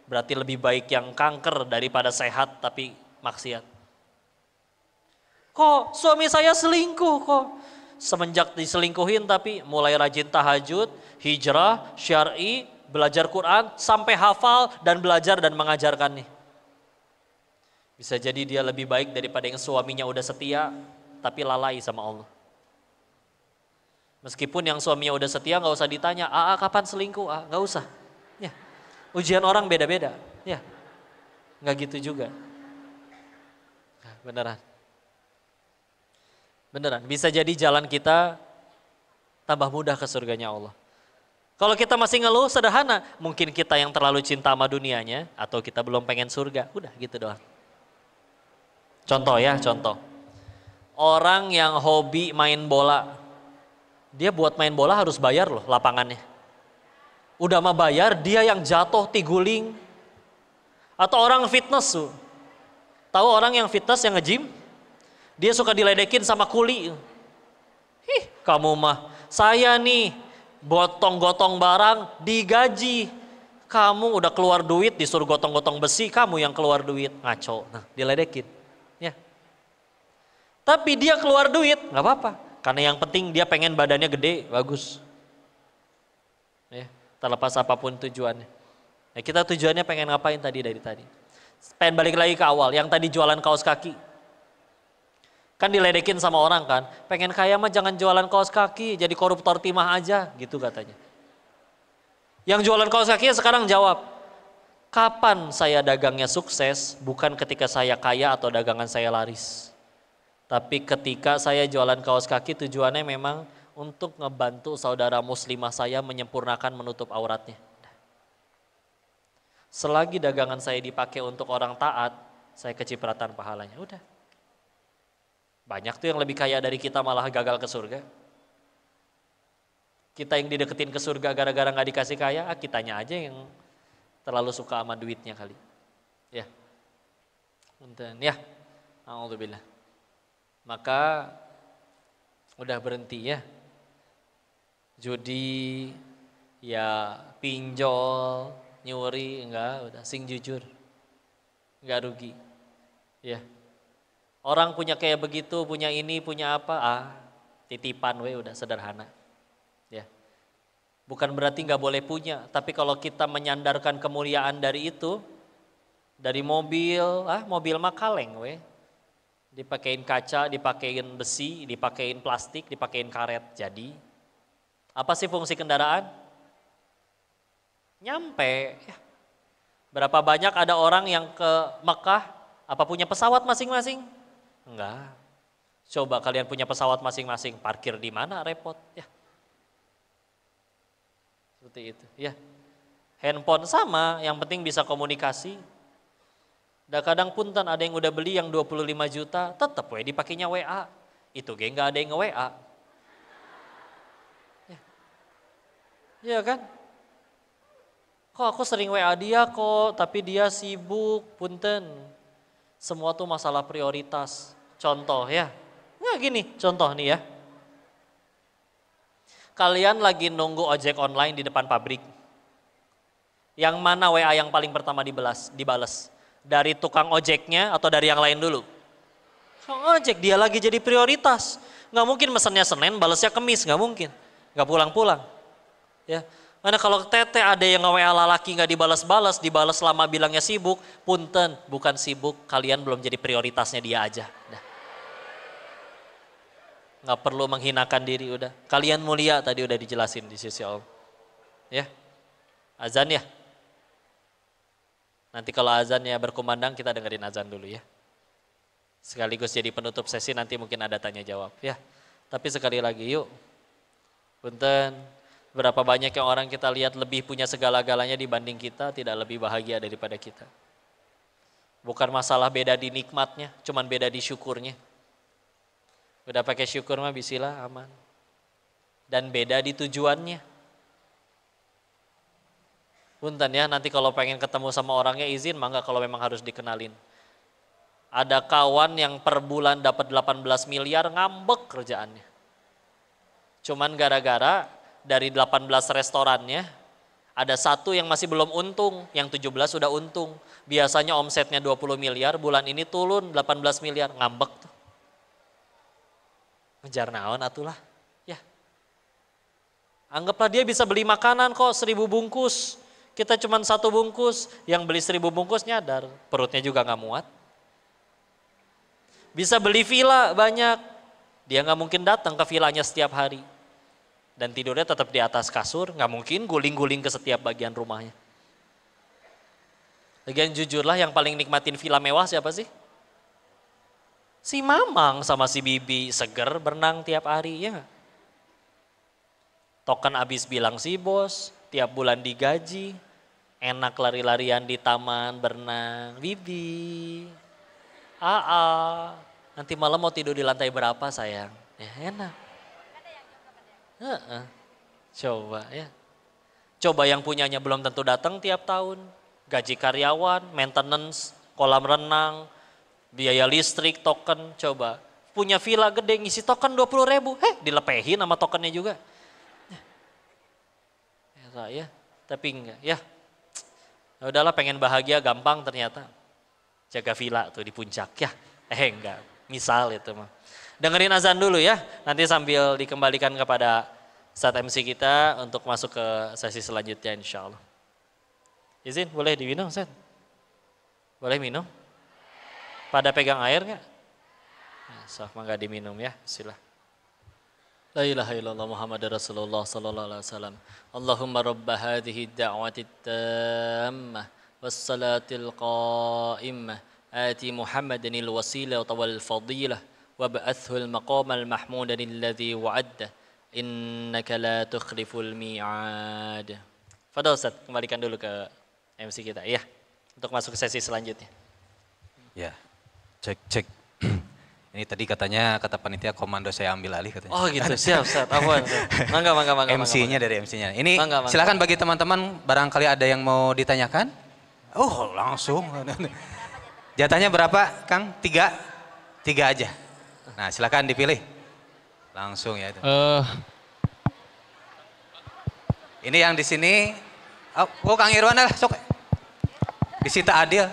Berarti lebih baik yang kanker daripada sehat tapi maksiat. Kok suami saya selingkuh kok? Semenjak diselingkuhin tapi mulai rajin tahajud, hijrah, syar'i, belajar Quran, sampai hafal dan belajar dan mengajarkan nih. Bisa jadi dia lebih baik daripada yang suaminya udah setia tapi lalai sama Allah. Meskipun yang suaminya udah setia nggak usah ditanya, kapan selingkuh? Nggak usah. Ya. Ujian orang beda-beda. Ya. Nggak gitu juga. Beneran. Beneran. Bisa jadi jalan kita tambah mudah ke surganya Allah. Kalau kita masih ngeluh sederhana, mungkin kita yang terlalu cinta sama dunianya atau kita belum pengen surga. Udah gitu doang. Contoh ya, contoh. Orang yang hobi main bola, dia buat main bola harus bayar loh lapangannya. Udah mah bayar, dia yang jatuh tiguling. Atau orang fitness tuh. Tahu orang yang fitness yang nge-gym? Dia suka diledekin sama kuli. Kamu mah, saya nih gotong-gotong barang digaji. Kamu udah keluar duit disuruh gotong-gotong besi, kamu yang keluar duit. Ngaco, nah diledekin. Ya. Tapi dia keluar duit, nggak apa-apa. Karena yang penting dia pengen badannya gede, bagus. Ya, terlepas apapun tujuannya. Ya, kita tujuannya pengen ngapain tadi dari tadi? Pengen balik lagi ke awal, yang tadi jualan kaos kaki. Kan diledekin sama orang kan, pengen kaya mah jangan jualan kaos kaki, jadi koruptor timah aja, gitu katanya. Yang jualan kaos kaki sekarang jawab, kapan saya dagangnya sukses, bukan ketika saya kaya atau dagangan saya laris. Tapi ketika saya jualan kaos kaki tujuannya memang untuk ngebantu saudara muslimah saya menyempurnakan menutup auratnya. Selagi dagangan saya dipakai untuk orang taat, saya kecipratan pahalanya. Udah. Banyak tuh yang lebih kaya dari kita malah gagal ke surga. Kita yang dideketin ke surga gara-gara gak dikasih kaya, kitanya aja yang terlalu suka sama duitnya kali. Ya. Punten ya. Alhamdulillah. Maka udah berhenti ya. Judi, ya pinjol, nyuri, enggak, udah sing jujur. Enggak rugi. Ya. Orang punya kayak begitu, punya ini, punya apa, titipan we udah sederhana. Ya. Bukan berarti enggak boleh punya, tapi kalau kita menyandarkan kemuliaan dari itu, dari mobil, mobil mah kaleng we. Dipakein kaca, dipakein besi, dipakein plastik, dipakein karet. Jadi, apa sih fungsi kendaraan? Nyampe. Ya. Berapa banyak ada orang yang ke Mekah, apa punya pesawat masing-masing? Enggak. Coba kalian punya pesawat masing-masing, parkir di mana repot? Ya. Seperti itu. Ya. Handphone sama, yang penting bisa komunikasi. Dan kadang punten ada yang udah beli yang 25 juta, tetap we dipakainya WA. Itu ge nggak ada yang nge-WA. Ya kan? Kok aku sering WA dia kok, tapi dia sibuk, punten. Semua tuh masalah prioritas. Contoh ya. Nah gini, contoh nih ya. Kalian lagi nunggu ojek online di depan pabrik. Yang mana WA yang paling pertama dibales? Dari tukang ojeknya atau dari yang lain dulu? Tukang ojek, dia lagi jadi prioritas. Nggak mungkin mesennya Senin, balesnya Kemis, nggak mungkin. Nggak pulang-pulang. Ya. Karena kalau tete ada yang nge-WA lalaki nggak dibalas-balas, dibalas selama bilangnya sibuk, punten, bukan sibuk, kalian belum jadi prioritasnya dia aja. Dah. Nggak perlu menghinakan diri udah. Kalian mulia tadi udah dijelasin di sisi Allah. Ya. Azan ya. Nanti kalau azannya berkumandang kita dengerin azan dulu ya. Sekaligus jadi penutup sesi nanti mungkin ada tanya jawab ya. Tapi sekali lagi yuk. Punten. Berapa banyak yang orang kita lihat lebih punya segala-galanya dibanding kita, tidak lebih bahagia daripada kita. Bukan masalah beda di nikmatnya, cuman beda di syukurnya. Udah pakai syukur mah bisilah aman. Dan beda di tujuannya. Punten ya, nanti kalau pengen ketemu sama orangnya izin, mangga kalau memang harus dikenalin. Ada kawan yang per bulan dapat 18 miliar ngambek kerjaannya. Cuman gara-gara dari 18 restorannya, ada satu yang masih belum untung, yang 17 sudah untung. Biasanya omsetnya 20 miliar, bulan ini turun 18 miliar, ngambek tuh. Ngejar naon atulah, ya. Anggaplah dia bisa beli makanan kok 1000 bungkus. Kita cuma 1 bungkus, yang beli 1000 bungkus nyadar, perutnya juga gak muat. Bisa beli villa banyak, dia gak mungkin datang ke villanya setiap hari. Dan tidurnya tetap di atas kasur, gak mungkin guling-guling ke setiap bagian rumahnya. Lagian jujurlah yang paling nikmatin villa mewah siapa sih? Si Mamang sama si Bibi, seger berenang tiap hari, ya gak? Token abis bilang si bos, tiap bulan digaji, enak lari-larian di taman berenang, Bibi. Nanti malam mau tidur di lantai berapa sayang? Ya enak. Coba ya. Coba yang punyanya belum tentu datang tiap tahun. Gaji karyawan, maintenance, kolam renang, biaya listrik, token, coba. Punya villa gede ngisi token 20.000, dilepehin sama tokennya juga. Ya, tapi enggak ya. Udahlah pengen bahagia gampang ternyata. Jaga villa tuh di puncak ya. Enggak, misal itu mah. Dengerin azan dulu ya, nanti sambil dikembalikan kepada saat MC kita untuk masuk ke sesi selanjutnya insya Allah. Izin, boleh diminum Ustaz? Boleh minum? Pada pegang air nggak? Saf mangga diminum ya, bismillah. La ilaha illallah Muhammad Rasulullah sallallahu alaihi wasallam. Allahumma rabba hadhihi ad-da'wati at-tammah was-salatil qa'imah. Ati Muhammadan al-wasilah wal fadilah وابعثه المقام المحمود الذي وعده إنك لا تخلف الميعاد. Fadal Ustaz, kembalikan dulu ke MC kita ya, untuk masuk ke sesi selanjutnya. Ya, cek. Ini tadi katanya kata panitia komando saya ambil alih katanya. Oh gitu, siap Ustaz. Afwan. Mangga. MC-nya dari MC-nya. Ini mangga. Silakan bagi teman-teman barangkali ada yang mau ditanyakan. Oh langsung. Jatahnya berapa Kang? 3 aja. Nah silakan dipilih. Langsung ya. Ini yang di sini. Oh Kang Irwan lah sok. Disita adil.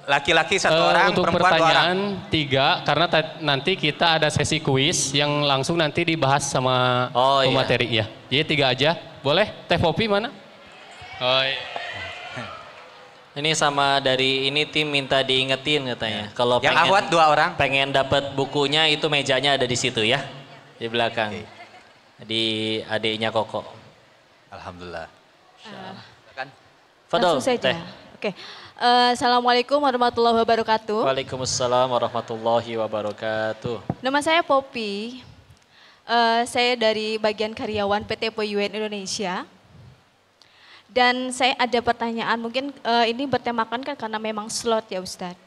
Laki-laki 1 orang, untuk perempuan 2 orang. pertanyaan 3, karena nanti kita ada sesi kuis yang langsung nanti dibahas sama pemateri ya. Jadi 3 aja, boleh? Teh Popi mana? Oh iya. Ini sama dari ini tim minta diingetin katanya. Ya. Kalau yang awat 2 orang. Pengen dapat bukunya itu mejanya ada di situ ya, di belakang. Okay. Di adiknya Koko. Alhamdulillah. Fadol. Langsung saja. Oke. Assalamualaikum warahmatullahi wabarakatuh. Waalaikumsalam warahmatullahi wabarakatuh. Nama saya Popi. Saya dari bagian karyawan PT POYUN Indonesia. Dan saya ada pertanyaan, mungkin ini bertemakan kan karena memang slot ya Ustadz.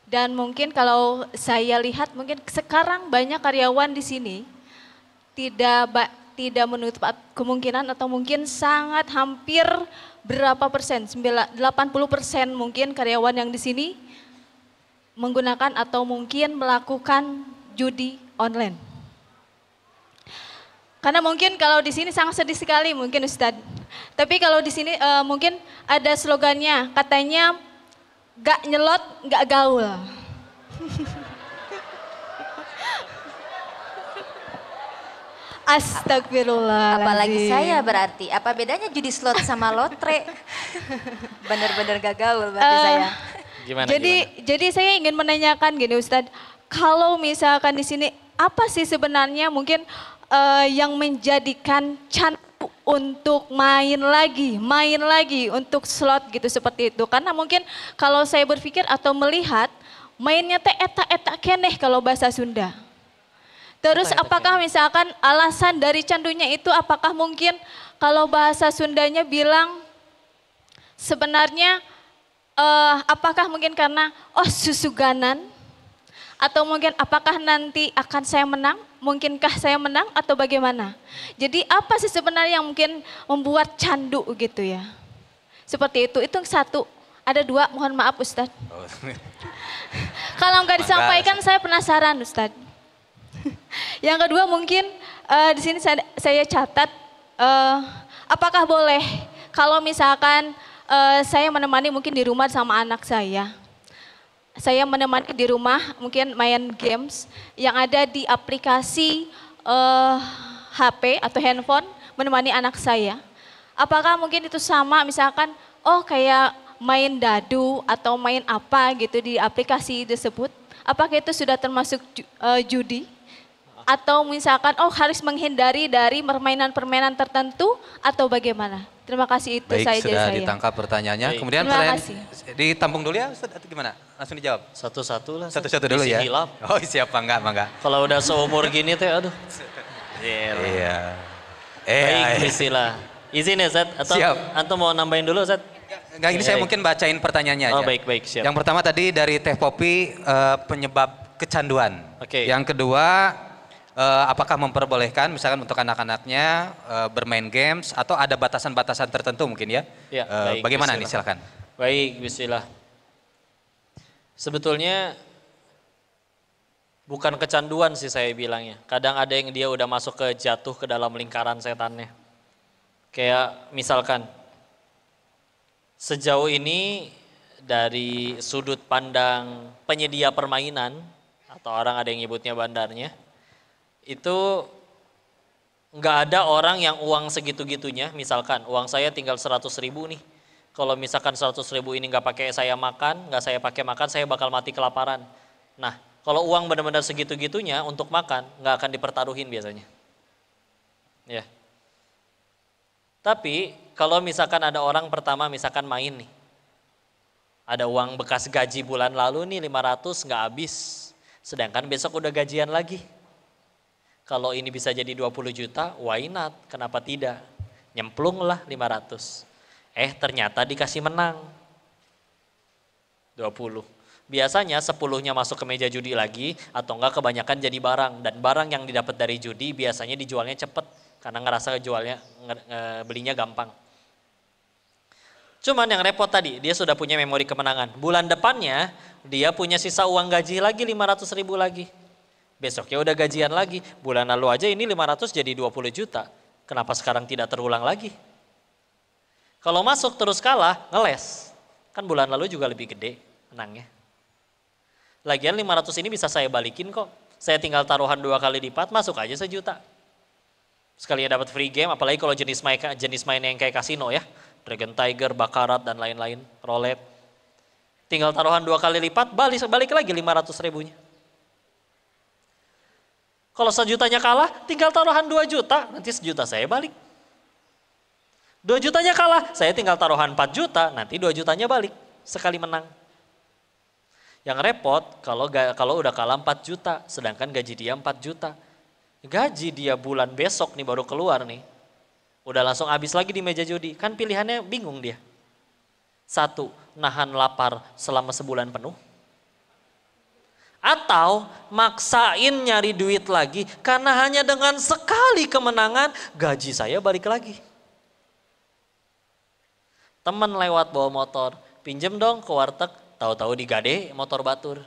Dan mungkin kalau saya lihat mungkin sekarang banyak karyawan di sini tidak menutup kemungkinan atau mungkin sangat hampir berapa persen, 80% mungkin karyawan yang di sini menggunakan atau mungkin melakukan judi online. Karena mungkin kalau di sini sangat sedih sekali mungkin Ustadz. Tapi kalau di sini mungkin ada slogannya, katanya gak nyelot, gak gaul. Astagfirullah. Apalagi saya berarti, apa bedanya judi slot sama lotre? Bener-bener gak gaul berarti saya. Gimana? Jadi saya ingin menanyakan gini Ustadz, kalau misalkan di sini apa sih sebenarnya mungkin yang menjadikan candu untuk main lagi untuk slot gitu seperti itu. Karena mungkin kalau saya berpikir atau melihat mainnya teh eta keneh kalau bahasa Sunda. Terus apakah misalkan alasan dari candunya itu apakah mungkin kalau bahasa Sundanya bilang sebenarnya apakah mungkin karena susuganan atau mungkin apakah nanti akan saya menang, mungkinkah saya menang atau bagaimana? Jadi apa sih sebenarnya yang mungkin membuat candu gitu ya? Seperti itu satu. Ada dua, mohon maaf Ustadz. Kalau nggak disampaikan saya penasaran Ustadz. Yang kedua mungkin di sini saya catat, apakah boleh kalau misalkan saya menemani mungkin di rumah sama anak saya menemani di rumah mungkin main games yang ada di aplikasi HP atau handphone menemani anak saya. Apakah mungkin itu sama misalkan kayak main dadu atau main apa gitu di aplikasi tersebut? Apakah itu sudah termasuk judi? Atau misalkan harus menghindari dari permainan-permainan tertentu atau bagaimana? Terima kasih itu Baik, saja sudah saya. ditangkap pertanyaannya. Baik. Kemudian Terima pertanyaan kasih. ditampung dulu ya Ustaz atau gimana? Langsung dijawab. Satu-satu lah. Satu-satu dulu Isi ya. hilap. Oh siapa enggak. Kalau udah seumur gini teh aduh. Iya. Baik, istilah. Izin ya Zat, atau Siap. antum mau nambahin dulu Zat? Enggak, ini saya mungkin bacain pertanyaannya aja. Oh baik, siap. Yang pertama tadi dari Teh Popi penyebab kecanduan. Oke. Yang kedua apakah memperbolehkan misalkan untuk anak-anaknya bermain games atau ada batasan-batasan tertentu mungkin ya? Ya, baik, bagaimana bismillah. nih silakan. Baik, bismillah. Sebetulnya bukan kecanduan sih saya bilangnya. Kadang ada yang dia udah masuk jatuh ke dalam lingkaran setannya. Kayak misalkan sejauh ini dari sudut pandang penyedia permainan atau orang ada yang nyebutnya bandarnya, itu nggak ada orang yang uang segitu-gitunya, misalkan uang saya tinggal 100.000 nih. Kalau misalkan 100.000 ini nggak pakai saya makan, nggak saya pakai makan, saya bakal mati kelaparan. Nah, kalau uang benar-benar segitu-gitunya untuk makan, nggak akan dipertaruhin biasanya. Ya. Tapi kalau misalkan ada orang pertama misalkan main nih, ada uang bekas gaji bulan lalu nih 500 nggak habis, sedangkan besok udah gajian lagi. Kalau ini bisa jadi 20 juta, why not? Kenapa tidak? Nyemplung lah 500. Ternyata dikasih menang 20. Biasanya 10-nya masuk ke meja judi lagi, atau enggak kebanyakan jadi barang. Dan barang yang didapat dari judi biasanya dijualnya cepet, karena ngerasa belinya gampang. Cuman yang repot tadi, dia sudah punya memori kemenangan. Bulan depannya, dia punya sisa uang gaji lagi 500.000 lagi. Besoknya udah gajian lagi, bulan lalu aja ini 500 jadi 20 juta. Kenapa sekarang tidak terulang lagi? Kalau masuk terus kalah, ngeles. Kan bulan lalu juga lebih gede menangnya. Lagian 500 ini bisa saya balikin kok. Saya tinggal taruhan 2 kali lipat, masuk aja 1 juta. Sekalian dapat free game, apalagi kalau jenis main yang kayak kasino ya. Dragon Tiger, Baccarat, dan lain-lain, roulette. Tinggal taruhan 2 kali lipat, balik lagi 500.000-nya. Kalau 1 jutanya kalah, tinggal taruhan 2 juta, nanti 1 juta saya balik. 2 jutanya kalah, saya tinggal taruhan 4 juta, nanti 2 jutanya balik, sekali menang. Yang repot, kalau udah kalah 4 juta, sedangkan gaji dia 4 juta. Gaji dia bulan besok nih baru keluar nih, udah langsung habis lagi di meja judi. Kan pilihannya bingung dia. 1, nahan lapar selama sebulan penuh. Atau maksain nyari duit lagi karena hanya dengan sekali kemenangan gaji saya balik lagi. Temen lewat bawa motor, pinjem dong ke warteg, tahu-tahu digade motor batur.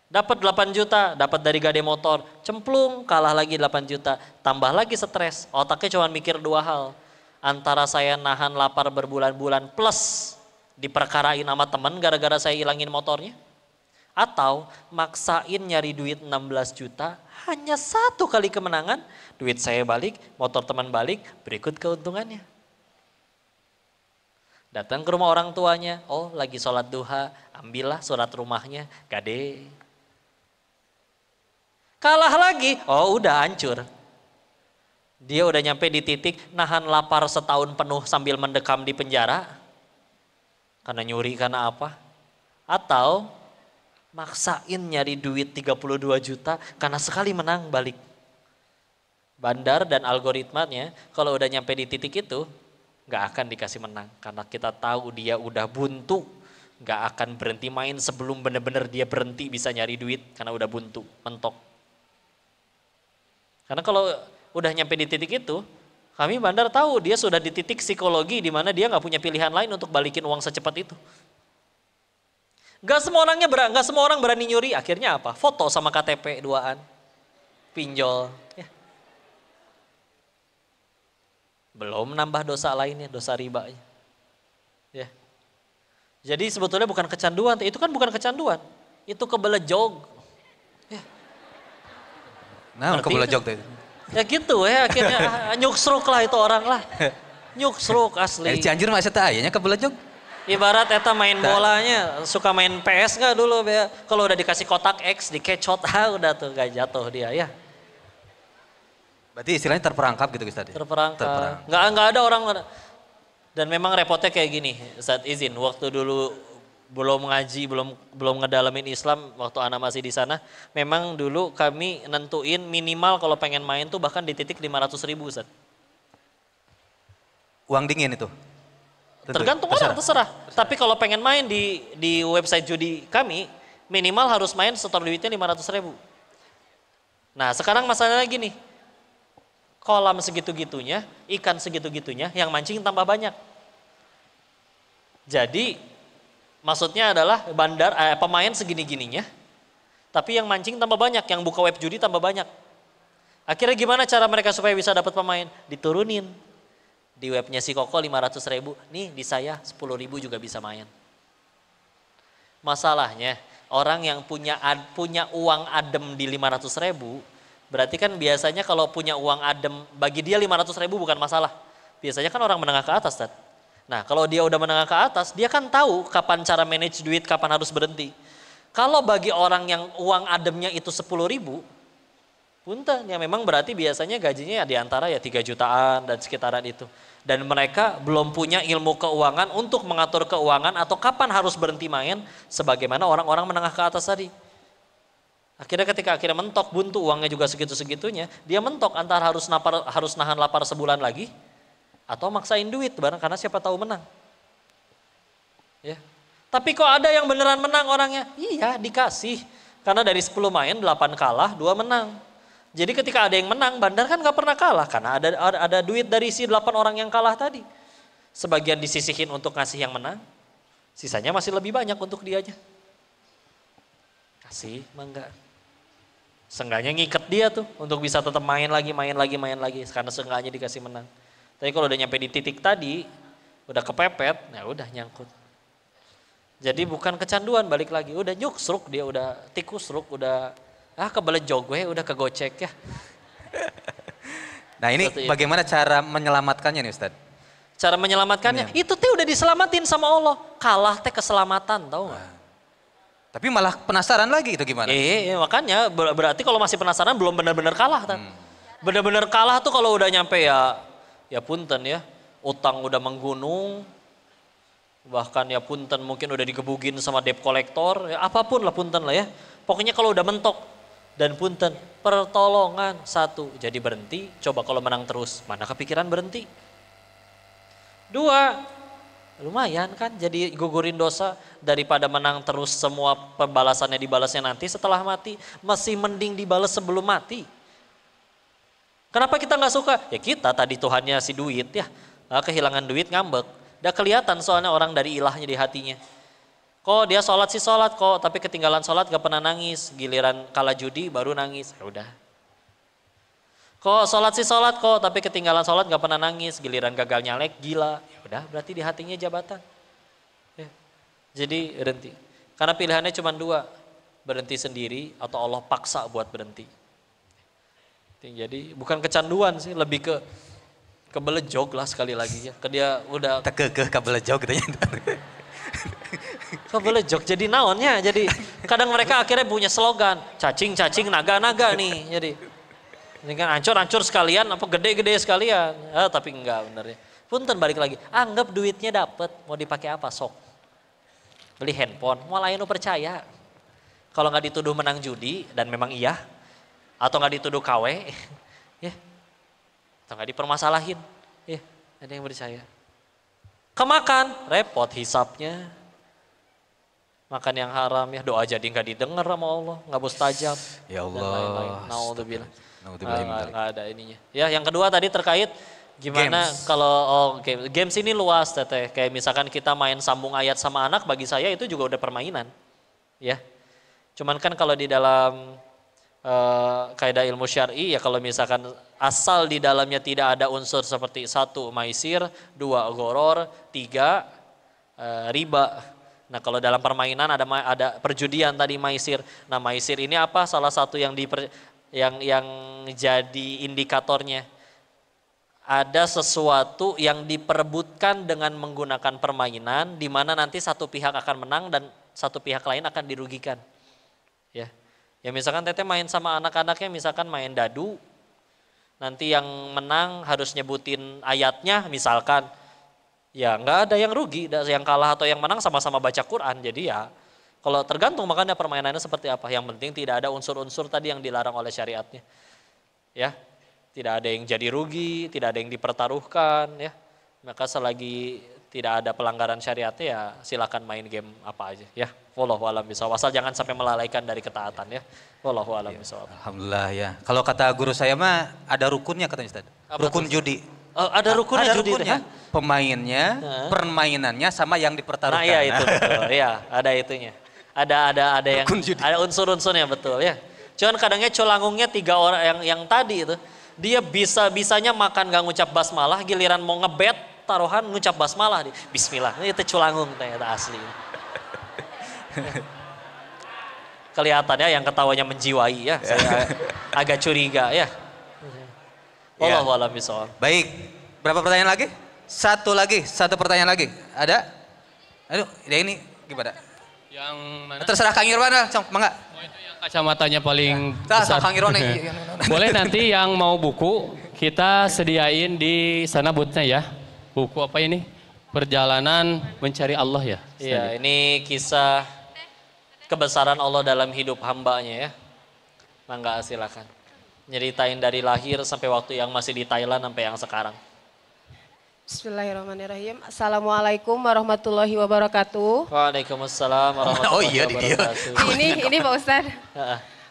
Dapat 8 juta, dapat dari gade motor, cemplung, kalah lagi 8 juta, tambah lagi stres. Otaknya cuma mikir 2 hal. Antara saya nahan lapar berbulan-bulan plus diperkarain sama temen gara-gara saya hilangin motornya. Atau maksain nyari duit 16 juta, hanya 1 kali kemenangan, duit saya balik, motor teman balik, berikut keuntungannya. Datang ke rumah orang tuanya, lagi sholat duha, ambillah surat rumahnya, gade. Kalah lagi, udah hancur. Dia udah nyampe di titik nahan lapar setahun penuh sambil mendekam di penjara. Karena nyuri, karena apa? Atau maksain nyari duit 32 juta karena sekali menang balik. Bandar dan algoritmanya kalau udah nyampe di titik itu nggak akan dikasih menang karena kita tahu dia udah buntu, nggak akan berhenti main sebelum bener-bener dia berhenti bisa nyari duit karena udah buntu, mentok. Karena kalau udah nyampe di titik itu, kami bandar tahu dia sudah di titik psikologi di mana dia nggak punya pilihan lain untuk balikin uang secepat itu. Nggak semua orang berani nyuri, akhirnya apa? Foto sama KTP duaan, pinjol. Ya. Belum nambah dosa lainnya, dosa ribanya. Ya. Jadi sebetulnya bukan kecanduan, itu kan bukan kecanduan, itu kebelejog. Ya. Nah, kebelejog tadi. Ya gitu ya, akhirnya nyuksruk lah itu orang lah. Nyuksruk asli. Cianjur masih tak ayahnya kebelejog. Ibarat eta main bolanya, suka main PS gak dulu? Kalau udah dikasih kotak X, dikecot, udah tuh gak jatuh dia ya. Berarti istilahnya terperangkap gitu Ustaz? Terperangkap. Nggak ada orang. Dan memang repotnya kayak gini, Ustaz izin, waktu dulu belum ngaji, belum ngedalamin Islam, waktu anak masih di sana, memang dulu kami nentuin minimal kalau pengen main tuh bahkan di titik 500.000 Ustaz. Uang dingin itu? Tergantung orang, terserah. Tapi kalau pengen main di website judi kami, minimal harus main setor duitnya 500.000. Nah sekarang masalahnya gini, kolam segitu-gitunya, ikan segitu-gitunya, yang mancing tambah banyak. Jadi maksudnya adalah pemain segini-gininya, tapi yang mancing tambah banyak, yang buka web judi tambah banyak. Akhirnya gimana cara mereka supaya bisa dapat pemain? Diturunin. Di webnya si Koko 500.000, nih di saya 10.000 juga bisa main. Masalahnya orang yang punya uang adem di 500.000, berarti kan biasanya kalau punya uang adem bagi dia 500.000 bukan masalah. Biasanya kan orang menengah ke atas, Tad. Nah kalau dia udah menengah ke atas, dia kan tahu kapan cara manage duit, kapan harus berhenti. Kalau bagi orang yang uang ademnya itu 10.000, punten, ya memang berarti biasanya gajinya di antara ya 3 jutaan dan sekitaran itu. Dan mereka belum punya ilmu keuangan untuk mengatur keuangan atau kapan harus berhenti main sebagaimana orang-orang menengah ke atas tadi. Akhirnya ketika mentok buntu uangnya juga segitu-segitunya, dia mentok antara harus nahan lapar sebulan lagi atau maksain duit bareng karena siapa tahu menang. Ya. Tapi kok ada yang beneran menang orangnya? Iya, dikasih. Karena dari 10 main 8 kalah, 2 menang. Jadi ketika ada yang menang, Bandar kan gak pernah kalah karena ada duit dari si 8 orang yang kalah tadi. Sebagian disisihin untuk ngasih yang menang, sisanya masih lebih banyak untuk dianya. Kasih, mangga. Seenggaknya ngiket dia tuh untuk bisa tetap main lagi karena seenggaknya dikasih menang. Tapi kalau udah nyampe di titik tadi, udah kepepet, ya udah nyangkut. Jadi bukan kecanduan, balik lagi, udah nyuksruk dia, udah tikusruk, udah kebelejog gue, udah kegocek ya. Nah ini bagaimana cara menyelamatkannya nih Ustaz? Cara menyelamatkannya, itu teh udah diselamatin sama Allah. Kalah teh keselamatan, tahu nggak? Tapi malah penasaran lagi itu gimana? Makanya berarti kalau masih penasaran belum benar-benar kalah. Benar-benar kalah tuh kalau udah nyampe ya punten ya, utang udah menggunung, bahkan ya punten mungkin udah digebugin sama debt collector, ya apapun lah punten lah ya. Pokoknya kalau udah mentok dan punten, pertolongan satu, jadi berhenti, coba kalau menang terus, mana kepikiran berhenti. 2, lumayan kan jadi gugurin dosa daripada menang terus semua pembalasannya dibalasnya nanti setelah mati, masih mending dibalas sebelum mati. Kenapa kita nggak suka? Ya kita tadi Tuhannya si duit ya, kehilangan duit ngambek. Udah kelihatan soalnya orang dari ilahnya di hatinya. Kok dia sholat sih sholat kok, tapi ketinggalan sholat gak pernah nangis. Giliran kalah judi baru nangis, ya udah. Kok sholat sih sholat kok, tapi ketinggalan sholat gak pernah nangis. Giliran gagal nyalek, gila. Ya udah, berarti di hatinya jabatan. Ya. Jadi berhenti. Karena pilihannya cuma 2, berhenti sendiri atau Allah paksa buat berhenti. Jadi bukan kecanduan sih, lebih ke kebelejog lah sekali lagi ya. Dia udah tekekeh kebelejog gitu ya. Kebelejog jadi naonnya, jadi kadang mereka akhirnya punya slogan cacing naga nih, jadi ini kan ancur sekalian apa gede sekalian, tapi enggak bener ya. Punten balik lagi, anggap duitnya dapet, mau dipakai apa sok, beli handphone, mau lain percaya. kalau nggak dituduh menang judi, dan memang iya, atau nggak dituduh KW, ya, atau nggak dipermasalahin, ya, ada yang percaya. Kemakan, repot hisapnya. Makan yang haram ya, doa jadi nggak didengar sama Allah, nggak mustajab. Ya Allah. Naudzubillah. Naudzubillah. Nggak ada ininya. Ya, yang kedua tadi terkait gimana kalau games ini luas teteh. Kayak misalkan kita main sambung ayat sama anak, bagi saya itu juga udah permainan. Ya. Cuman kan kalau di dalam kaidah ilmu syar'i ya kalau misalkan asal di dalamnya tidak ada unsur seperti 1 maisir, 2 goror, 3 riba. Nah kalau dalam permainan ada perjudian tadi maisir. Nah maisir ini apa? Salah satu yang jadi indikatornya. Ada sesuatu yang diperebutkan dengan menggunakan permainan, di mana nanti satu pihak akan menang dan satu pihak lain akan dirugikan. Ya, ya misalkan teteh main sama anak-anaknya, misalkan main dadu, nanti yang menang harus nyebutin ayatnya, misalkan. Ya nggak ada yang rugi, yang kalah atau yang menang sama-sama baca Quran. Jadi ya kalau tergantung makanya permainannya seperti apa. Yang penting tidak ada unsur-unsur tadi yang dilarang oleh syariatnya. Ya, tidak ada yang jadi rugi, tidak ada yang dipertaruhkan. Ya, maka selagi tidak ada pelanggaran syariatnya ya silakan main game apa aja. Ya, wallahu a'lam bishawab. Asal jangan sampai melalaikan dari ketaatan ya. Wallahu a'lam bishawab. Alhamdulillah ya. Kalau kata guru saya mah ada rukunnya katanya Ustaz. Rukun judi. Oh, ada rukunnya ada judi rukunnya. Pemainnya, permainannya sama yang dipertaruhkan. Nah iya itu betul, ya ada itunya. Ada yang ada unsur-unsurnya betul ya. Cuman kadangnya colangungnya 3 orang yang tadi itu, dia bisanya makan gak ngucap basmalah, giliran mau ngebet taruhan ngucap basmalah di Bismillah. Itu colangung ternyata asli. Kelihatannya yang ketawanya menjiwai ya, saya agak curiga ya. Wallahu a'lam bishawab. Baik, berapa pertanyaan lagi? Satu pertanyaan lagi. Ada? Aduh, ini gimana? Yang mana? Terserah Kang Irwan lah, mangga. Oh, itu yang kacamatanya paling besar. Kang Irwan Boleh nanti yang mau buku, kita sediain di sana boothnya ya. Buku apa ini? Perjalanan mencari Allah ya? Iya, ini kisah kebesaran Allah dalam hidup hambanya ya. Mangga silakan. Nyeritain dari lahir sampai waktu yang masih di Thailand sampai yang sekarang. Bismillahirrahmanirrahim. Assalamualaikum warahmatullahi wabarakatuh. Waalaikumsalam warahmatullahi wabarakatuh. Ini Pak Ustadz.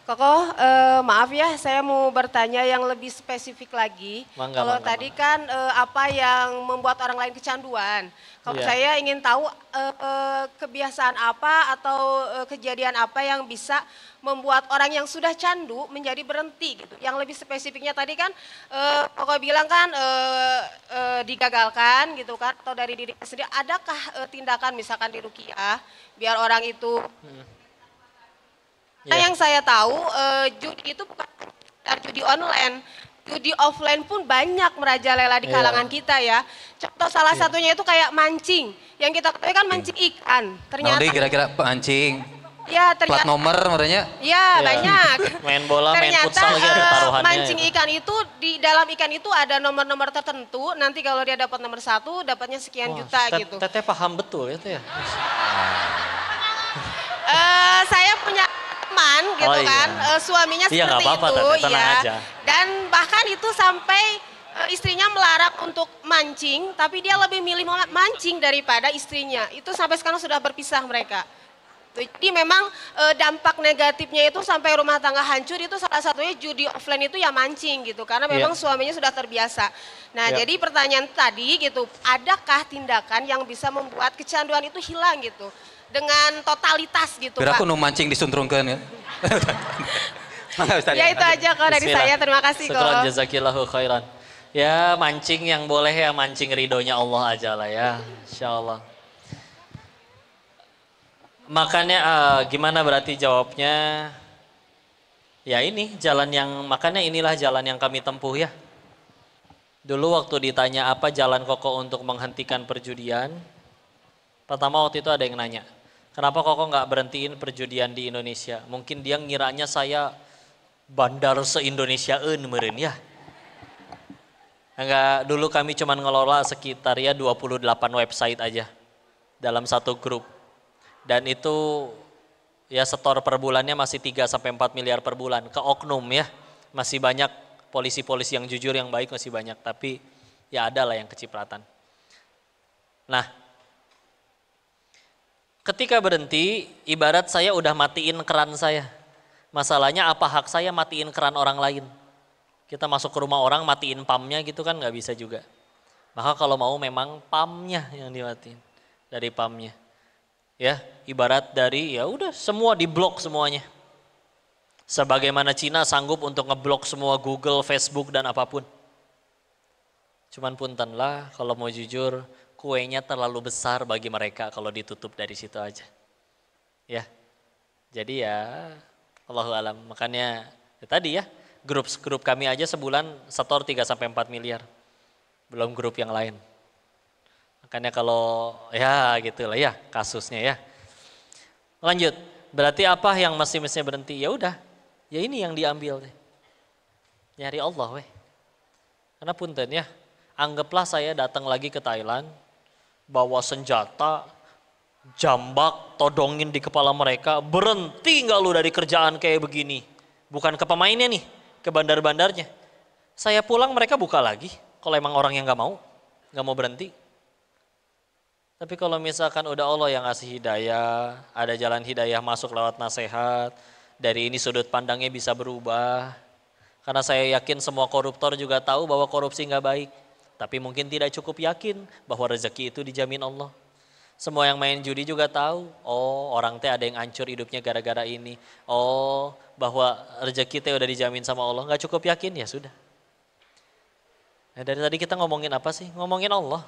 Kokoh, maaf ya, saya mau bertanya yang lebih spesifik lagi. Kalau tadi kan apa yang membuat orang lain kecanduan. Kalau saya ingin tahu kebiasaan apa atau kejadian apa yang bisa membuat orang yang sudah candu menjadi berhenti gitu. Yang lebih spesifiknya tadi kan Kokoh bilang kan digagalkan gitu kan atau dari diri sendiri. Adakah tindakan misalkan di ruqyah biar orang itu Nah yang saya tahu judi itu bukan judi online, judi offline pun banyak merajalela di kalangan kita ya. Contoh salah satunya itu kayak mancing, yang kita ketahui kan mancing ikan. Ternyata kira-kira mancing. Ya ternyata. Plat nomor namanya? Ya banyak. Main bola, main futsal gitu taruhannya. Mancing ikan itu di dalam ikan itu ada nomor-nomor tertentu. Nanti kalau dia dapat nomor 1 dapatnya sekian juta gitu. Teteh paham betul itu ya. Saya punya teman gitu kan, suaminya seperti itu ya. Aja. Dan bahkan itu sampai istrinya melarang untuk mancing, tapi dia lebih milih mancing daripada istrinya. Itu sampai sekarang sudah berpisah mereka. Jadi memang dampak negatifnya itu sampai rumah tangga hancur itu salah satunya judi offline itu ya mancing gitu. Karena memang suaminya sudah terbiasa. Nah jadi pertanyaan tadi gitu, adakah tindakan yang bisa membuat kecanduan itu hilang gitu? Dengan totalitas gitu Biar Pak. aku nu mancing disuntrungkan ya. Ya itu aja kok dari saya, terima kasih kok. Syukran jazakillahu khairan. Ya mancing yang boleh ya mancing ridhonya Allah aja lah ya. Insyaallah. Makanya gimana berarti jawabnya? Ya ini jalan yang, makanya inilah jalan yang kami tempuh ya. Dulu waktu ditanya apa jalan Koko untuk menghentikan perjudian, pertama waktu itu ada yang nanya, kenapa Koko nggak berhentiin perjudian di Indonesia? Mungkin dia ngiranya saya bandar se-Indonesiaeun meureun ya. Enggak, dulu kami cuma ngelola sekitar ya 28 website aja dalam satu grup. Dan itu ya setor per bulannya masih 3 sampai 4 miliar per bulan ke oknum ya. Masih banyak polisi-polisi yang jujur yang baik masih banyak, tapi ya ada lah yang kecipratan. Nah, ketika berhenti ibarat saya udah matiin keran saya. Masalahnya apa hak saya matiin keran orang lain? Kita masuk ke rumah orang matiin pumpnya gitu kan nggak bisa juga. Maka kalau mau memang pumpnya yang dimatiin dari pumpnya. Ya, ibarat dari ya udah semua diblok semuanya. Sebagaimana Cina sanggup untuk ngeblok semua Google, Facebook dan apapun. Cuman punten lah kalau mau jujur kuenya terlalu besar bagi mereka kalau ditutup dari situ aja. Ya. Jadi ya Allahu alam. Makanya ya tadi ya grup kami aja sebulan setor 3 sampai 4 miliar. Belum grup yang lain. Makanya kalau ya gitulah ya kasusnya ya. Lanjut. Berarti apa yang mesti berhenti? Ya udah. Ya ini yang diambil. Nyari Allah weh. Karena punten ya. Anggaplah saya datang lagi ke Thailand. Bawa senjata. Jambak. Todongin di kepala mereka. Berhenti gak lu dari kerjaan kayak begini? Bukan ke pemainnya nih. Ke bandar-bandarnya. Saya pulang mereka buka lagi. Kalau emang orang yang gak mau berhenti. Tapi kalau misalkan udah Allah yang ngasih hidayah, ada jalan hidayah masuk lewat nasihat, dari ini sudut pandangnya bisa berubah. Karena saya yakin semua koruptor juga tahu bahwa korupsi gak baik. Tapi mungkin tidak cukup yakin bahwa rezeki itu dijamin Allah. Semua yang main judi juga tahu, oh orang teh ada yang hancur hidupnya gara-gara ini. Oh bahwa rezeki teh udah dijamin sama Allah, gak cukup yakin ya sudah. Nah, dari tadi kita ngomongin apa sih? Ngomongin Allah.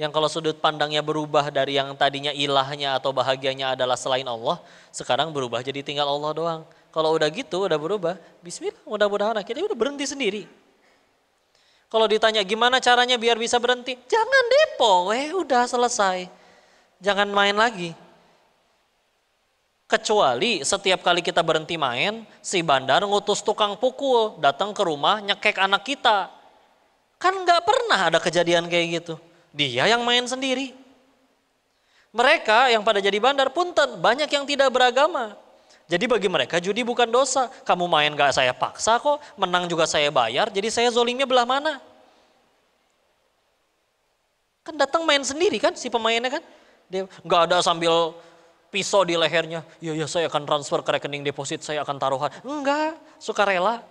Yang kalau sudut pandangnya berubah dari yang tadinya ilahnya atau bahagianya adalah selain Allah, sekarang berubah jadi tinggal Allah doang. Kalau udah gitu, udah berubah, bismillah mudah-mudahan akhirnya udah berhenti sendiri. Kalau ditanya gimana caranya biar bisa berhenti, jangan depo, udah selesai. Jangan main lagi. Kecuali setiap kali kita berhenti main, si bandar ngutus tukang pukul, datang ke rumah nyekek anak kita. Kan gak pernah ada kejadian kayak gitu. Dia yang main sendiri. Mereka yang pada jadi bandar punten, banyak yang tidak beragama. Jadi bagi mereka judi bukan dosa. Kamu main gak saya paksa kok, menang juga saya bayar, jadi saya zolimnya belah mana? Kan datang main sendiri kan si pemainnya kan? Dia gak ada sambil pisau di lehernya. Iya saya akan transfer ke rekening deposit, saya akan taruhan. Enggak, sukarela.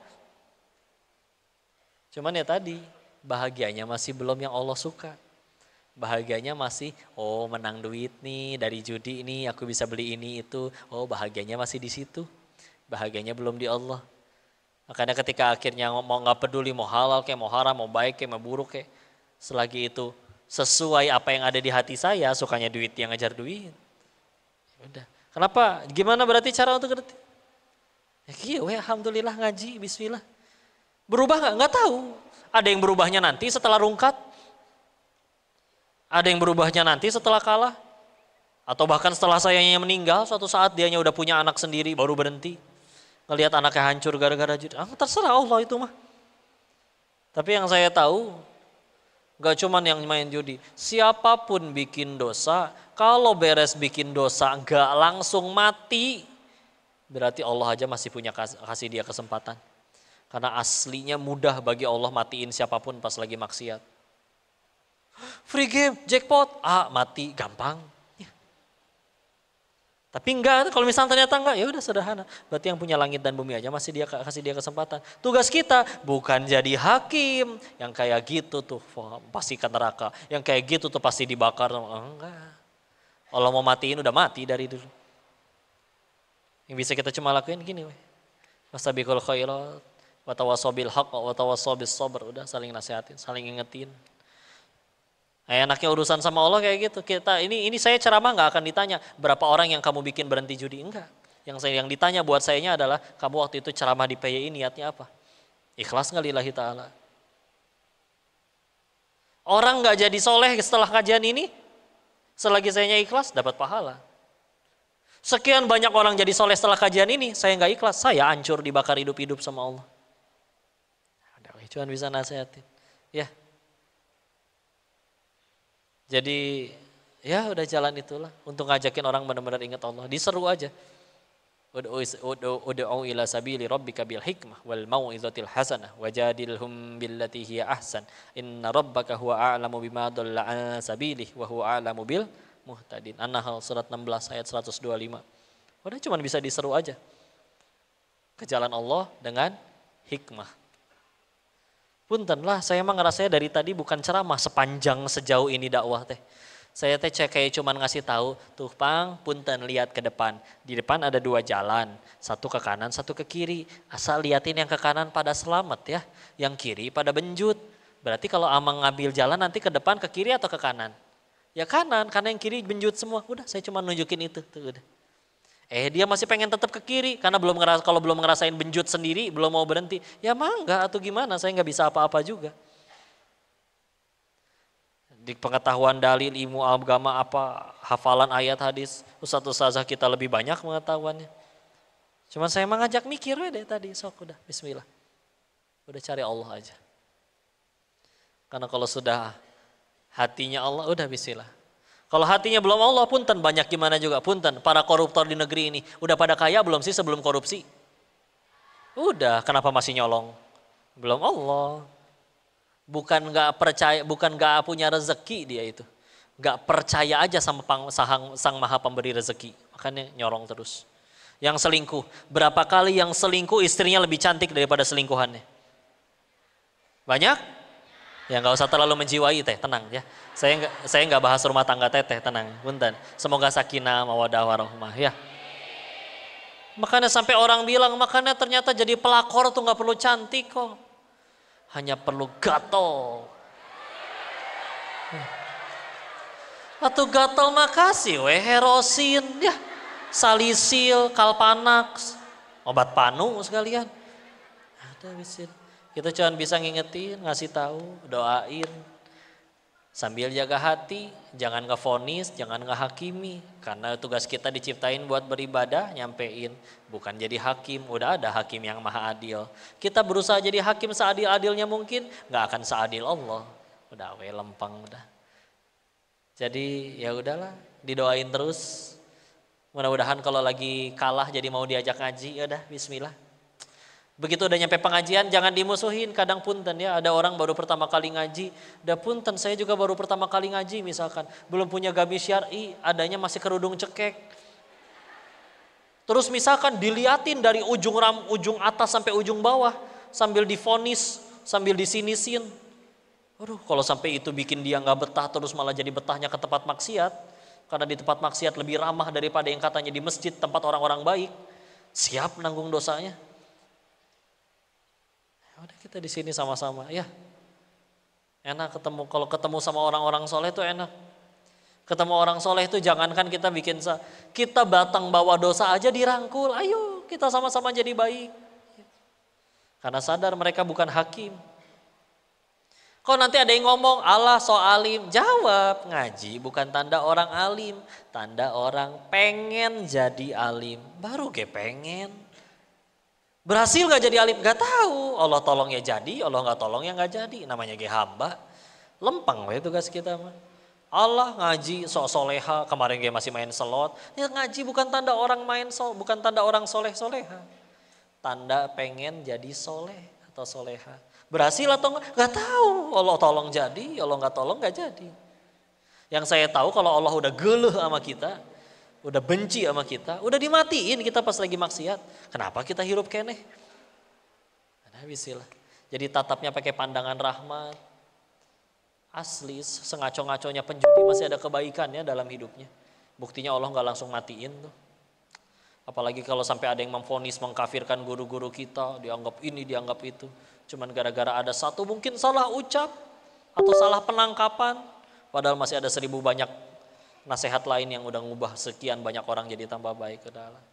Cuman ya tadi, bahagianya masih belum yang Allah suka. Bahagianya masih, oh menang duit nih dari judi ini, aku bisa beli ini itu. Oh bahagianya masih di situ. Bahagianya belum di Allah. Makanya ketika akhirnya mau nggak peduli mau halal kayak mau haram, mau baik kayak mau buruk kayak, selagi itu sesuai apa yang ada di hati saya, sukanya duit yang ngejar duit. Udah. Kenapa? Gimana berarti cara untuk ngerti? Ya alhamdulillah ngaji, bismillah. Berubah nggak? Nggak tahu. Ada yang berubahnya nanti setelah rungkat. Ada yang berubahnya nanti setelah kalah. Atau bahkan setelah sayanya meninggal, suatu saat dianya udah punya anak sendiri baru berhenti. Ngelihat anaknya hancur gara-gara judi. Terserah Allah itu mah. Tapi yang saya tahu, gak cuman yang main judi. Siapapun bikin dosa, kalau beres bikin dosa gak langsung mati, berarti Allah aja masih punya kasih dia kesempatan. Karena aslinya mudah bagi Allah matiin siapapun pas lagi maksiat. Free game, jackpot, mati gampang. Ya. Tapi enggak, kalau misalnya ternyata enggak, ya udah sederhana. Berarti yang punya langit dan bumi aja masih kasih dia kesempatan. Tugas kita bukan jadi hakim, yang kayak gitu tuh pasti ke neraka, yang kayak gitu tuh pasti dibakar. Enggak. Allah mau matiin udah mati dari dulu. Yang bisa kita cuma lakuin gini, wasabiqul khairat, wa tawassabil haqq wa tawassabil sabr, udah saling nasihatin, saling ingetin. Enaknya urusan sama Allah kayak gitu. Kita ini saya ceramah nggak akan ditanya berapa orang yang kamu bikin berhenti judi, enggak. Yang ditanya buat sayanya adalah kamu waktu itu ceramah di PYI niatnya apa? Ikhlas nggak lillahi ta'ala? Orang nggak jadi soleh setelah kajian ini, selagi sayanya ikhlas dapat pahala. Sekian banyak orang jadi soleh setelah kajian ini, saya nggak ikhlas, saya hancur dibakar hidup-hidup sama Allah. Cuma bisa nasihatin, ya. Jadi ya udah jalan itulah untuk ngajakin orang benar-benar ingat Allah. Diseru aja. Ud'u ila sabili rabbika bil hikmah wal mau'izatil hasanah wajadilhum billati hiya ahsan inna rabbaka huwa a'lamu bima dhalla an sabilihi wa huwa a'lamu bil muhtadin. An-Nahl surat 16 ayat 125. Udah cuma bisa diseru aja ke jalan Allah dengan hikmah. Punten lah, saya emang ngerasanya dari tadi bukan ceramah sepanjang sejauh ini dakwah teh. Saya teh kayak cuman ngasih tahu, tuh Pang, punten lihat ke depan. Di depan ada 2 jalan, satu ke kanan, satu ke kiri. Asal liatin yang ke kanan pada selamat ya, yang kiri pada benjut. Berarti kalau Amang ngambil jalan nanti ke depan, ke kiri atau ke kanan? Ya kanan, karena yang kiri benjut semua. Udah, saya cuma nunjukin itu, tuh udah. Dia masih pengen tetap ke kiri karena kalau belum ngerasain benjut sendiri belum mau berhenti. Ya mangga atau gimana, saya nggak bisa apa-apa juga. Di pengetahuan dalil ilmu agama apa hafalan ayat hadis ustazah kita lebih banyak pengetahuannya. Cuman saya mengajak mikir deh tadi, sok udah bismillah. Udah cari Allah aja. Karena kalau sudah hatinya Allah udah bismillah. Kalau hatinya belum Allah, punten banyak gimana juga, punten. Para koruptor di negeri ini, udah pada kaya belum sih sebelum korupsi? Udah, kenapa masih nyolong? Belum Allah. Bukan nggak percaya, bukan nggak punya rezeki dia itu. Nggak percaya aja sama sang maha pemberi rezeki. Makanya nyorong terus. Yang selingkuh, berapa kali yang selingkuh istrinya lebih cantik daripada selingkuhannya? Banyak? Ya nggak usah terlalu menjiwai teh, tenang ya. Saya nggak bahas rumah tangga teteh, tenang, punten. Semoga sakinah mawaddah warahmah ya. Makanya sampai orang bilang, makanya ternyata jadi pelakor tuh nggak perlu cantik kok, hanya perlu gatel. Atau gatel makasih, herosin ya, salisil, kalpanax, obat panu sekalian. Ada bisin. Kita cuma bisa ngingetin, ngasih tahu, doain. Sambil jaga hati, jangan ngevonis, jangan ngehakimi. Karena tugas kita diciptain buat beribadah, nyampein. Bukan jadi hakim, udah ada hakim yang maha adil. Kita berusaha jadi hakim seadil-adilnya mungkin, gak akan seadil Allah. Udah lempeng udah. Jadi ya udahlah, didoain terus. Mudah-mudahan kalau lagi kalah jadi mau diajak ngaji, ya udah bismillah. Begitu udah nyampe pengajian jangan dimusuhin, kadang punten ya ada orang baru pertama kali ngaji, udah punten saya juga baru pertama kali ngaji misalkan, belum punya gamis syar'i, adanya masih kerudung cekek. Terus misalkan diliatin dari ujung atas sampai ujung bawah sambil difonis, sambil disinisin. Aduh, kalau sampai itu bikin dia nggak betah terus malah jadi betahnya ke tempat maksiat, karena di tempat maksiat lebih ramah daripada yang katanya di masjid tempat orang-orang baik. Siap nanggung dosanya. Udah kita di sini sama-sama ya. Enak ketemu, kalau ketemu sama orang-orang soleh itu enak. Ketemu orang soleh itu jangankan kita kita batang bawa dosa aja dirangkul. Ayo kita sama-sama jadi baik. Karena sadar mereka bukan hakim. Kalau nanti ada yang ngomong Allah so alim, jawab ngaji bukan tanda orang alim, tanda orang pengen jadi alim. Baru pengen. Berhasil gak jadi alim? Gak tahu. Allah tolong ya jadi, Allah gak tolong ya gak jadi. Namanya hamba. Lempeng we tugas kita mah. Allah ngaji sok soleha, kemarin masih main selot. Ya ngaji bukan tanda orang bukan tanda orang soleh-soleha. Tanda pengen jadi soleh atau soleha. Berhasil atau enggak? Gak tahu. Allah tolong jadi, Allah gak tolong gak jadi. Yang saya tahu kalau Allah udah geleh sama kita, udah benci sama kita, udah dimatiin kita pas lagi maksiat. Kenapa kita hirup keneh? Nah, bisilah. Jadi tatapnya pakai pandangan rahmat. Asli, sengaco-ngaconya penjudi masih ada kebaikannya dalam hidupnya. Buktinya Allah nggak langsung matiin tuh. Apalagi kalau sampai ada yang memvonis, mengkafirkan guru-guru kita, dianggap ini, dianggap itu. Cuman gara-gara ada satu mungkin salah ucap atau salah penangkapan. Padahal masih ada 1000 banyak nasihat lain yang udah ngubah sekian banyak orang jadi tambah baik ke dalam.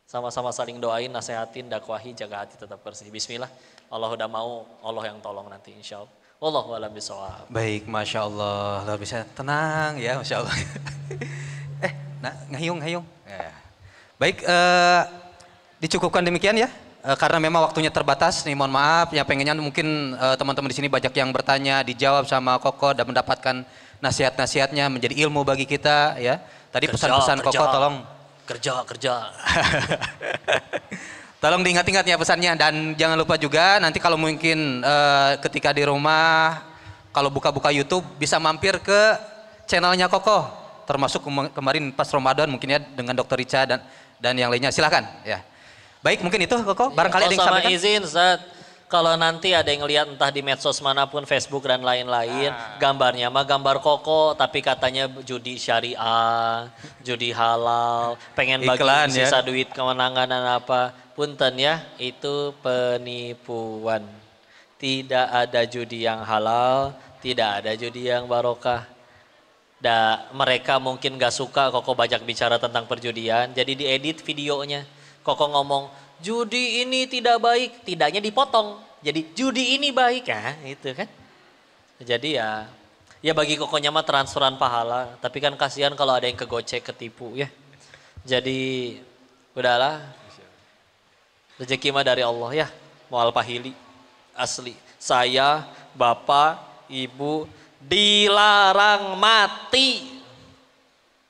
Sama-sama saling doain, nasehatin, dakwahi, jaga hati tetap bersih. Bismillah. Allah udah mau, Allah yang tolong nanti insya Allah. Wallahu a'lam bishawab. Baik, Masya Allah. Luar biasa, tenang ya Masya Allah. Ngayung. Ya. Baik, dicukupkan demikian ya. Karena memang waktunya terbatas nih, mohon maaf. Ya pengennya mungkin teman-teman di sini banyak yang bertanya, dijawab sama Koko dan mendapatkan nasihat-nasihatnya menjadi ilmu bagi kita ya. Tadi pesan-pesan Koko tolong Kerja. Tolong diingat-ingat ya pesannya dan jangan lupa juga nanti kalau mungkin ketika di rumah kalau buka-buka YouTube bisa mampir ke channelnya Koko termasuk kemarin pas Ramadan mungkin ya dengan Dr. Rica dan yang lainnya silahkan ya. Baik mungkin itu Koko barangkali ada yang sama sampaikan. izin Ustaz, kalau nanti ada yang lihat entah di medsos manapun Facebook dan lain-lain gambarnya mah gambar Koko tapi katanya judi syariah, judi halal, pengen bagi Iklan, sisa ya. duit kemenangan dan apa. Punten ya, itu penipuan. Tidak ada judi yang halal, tidak ada judi yang barokah. Mereka mungkin gak suka Koko banyak bicara tentang perjudian, jadi diedit videonya. Koko ngomong, judi ini tidak baik, tidaknya dipotong. Jadi judi ini baik, ya itu kan. Jadi ya bagi Kokonya mah transferan pahala, tapi kan kasihan kalau ada yang kegocek, ketipu ya. Jadi udahlah. Rezeki mah dari Allah ya, mual pahili asli. Saya, bapak, ibu dilarang mati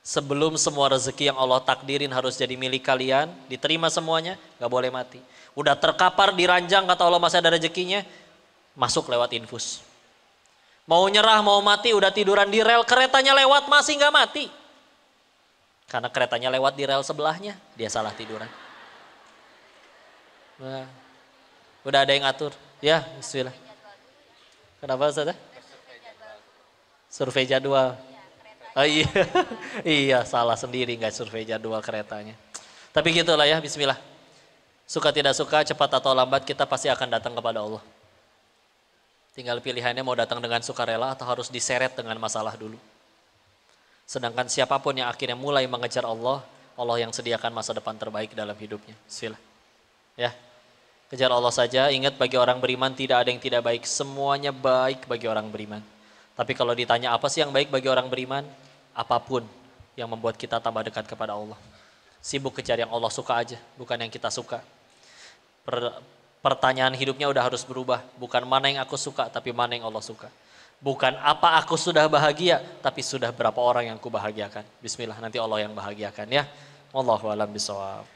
sebelum semua rezeki yang Allah takdirin harus jadi milik kalian, diterima semuanya, gak boleh mati. Udah terkapar di ranjang kata Allah masih ada rezekinya, masuk lewat infus. Mau nyerah, mau mati, udah tiduran di rel, keretanya lewat masih gak mati. Karena keretanya lewat di rel sebelahnya, dia salah tiduran. Nah, udah ada yang atur. Ya, bismillah. Kenapa Ustaz? Survei jadwal. Oh iya, iya salah sendiri nggak survei jadwal keretanya. Tapi gitulah ya, bismillah. Suka tidak suka, cepat atau lambat kita pasti akan datang kepada Allah. Tinggal pilihannya mau datang dengan sukarela atau harus diseret dengan masalah dulu. Sedangkan siapapun yang akhirnya mulai mengejar Allah, Allah yang sediakan masa depan terbaik dalam hidupnya. Bismillah. Ya, kejar Allah saja. Ingat bagi orang beriman tidak ada yang tidak baik. Semuanya baik bagi orang beriman. Tapi kalau ditanya apa sih yang baik bagi orang beriman? Apapun yang membuat kita tambah dekat kepada Allah. Sibuk kejar yang Allah suka aja, bukan yang kita suka. Pertanyaan hidupnya udah harus berubah. Bukan mana yang aku suka, tapi mana yang Allah suka. Bukan apa aku sudah bahagia, tapi sudah berapa orang yang kubahagiakan. Bismillah, nanti Allah yang bahagiakan ya. Wallahu a'lam bishawab.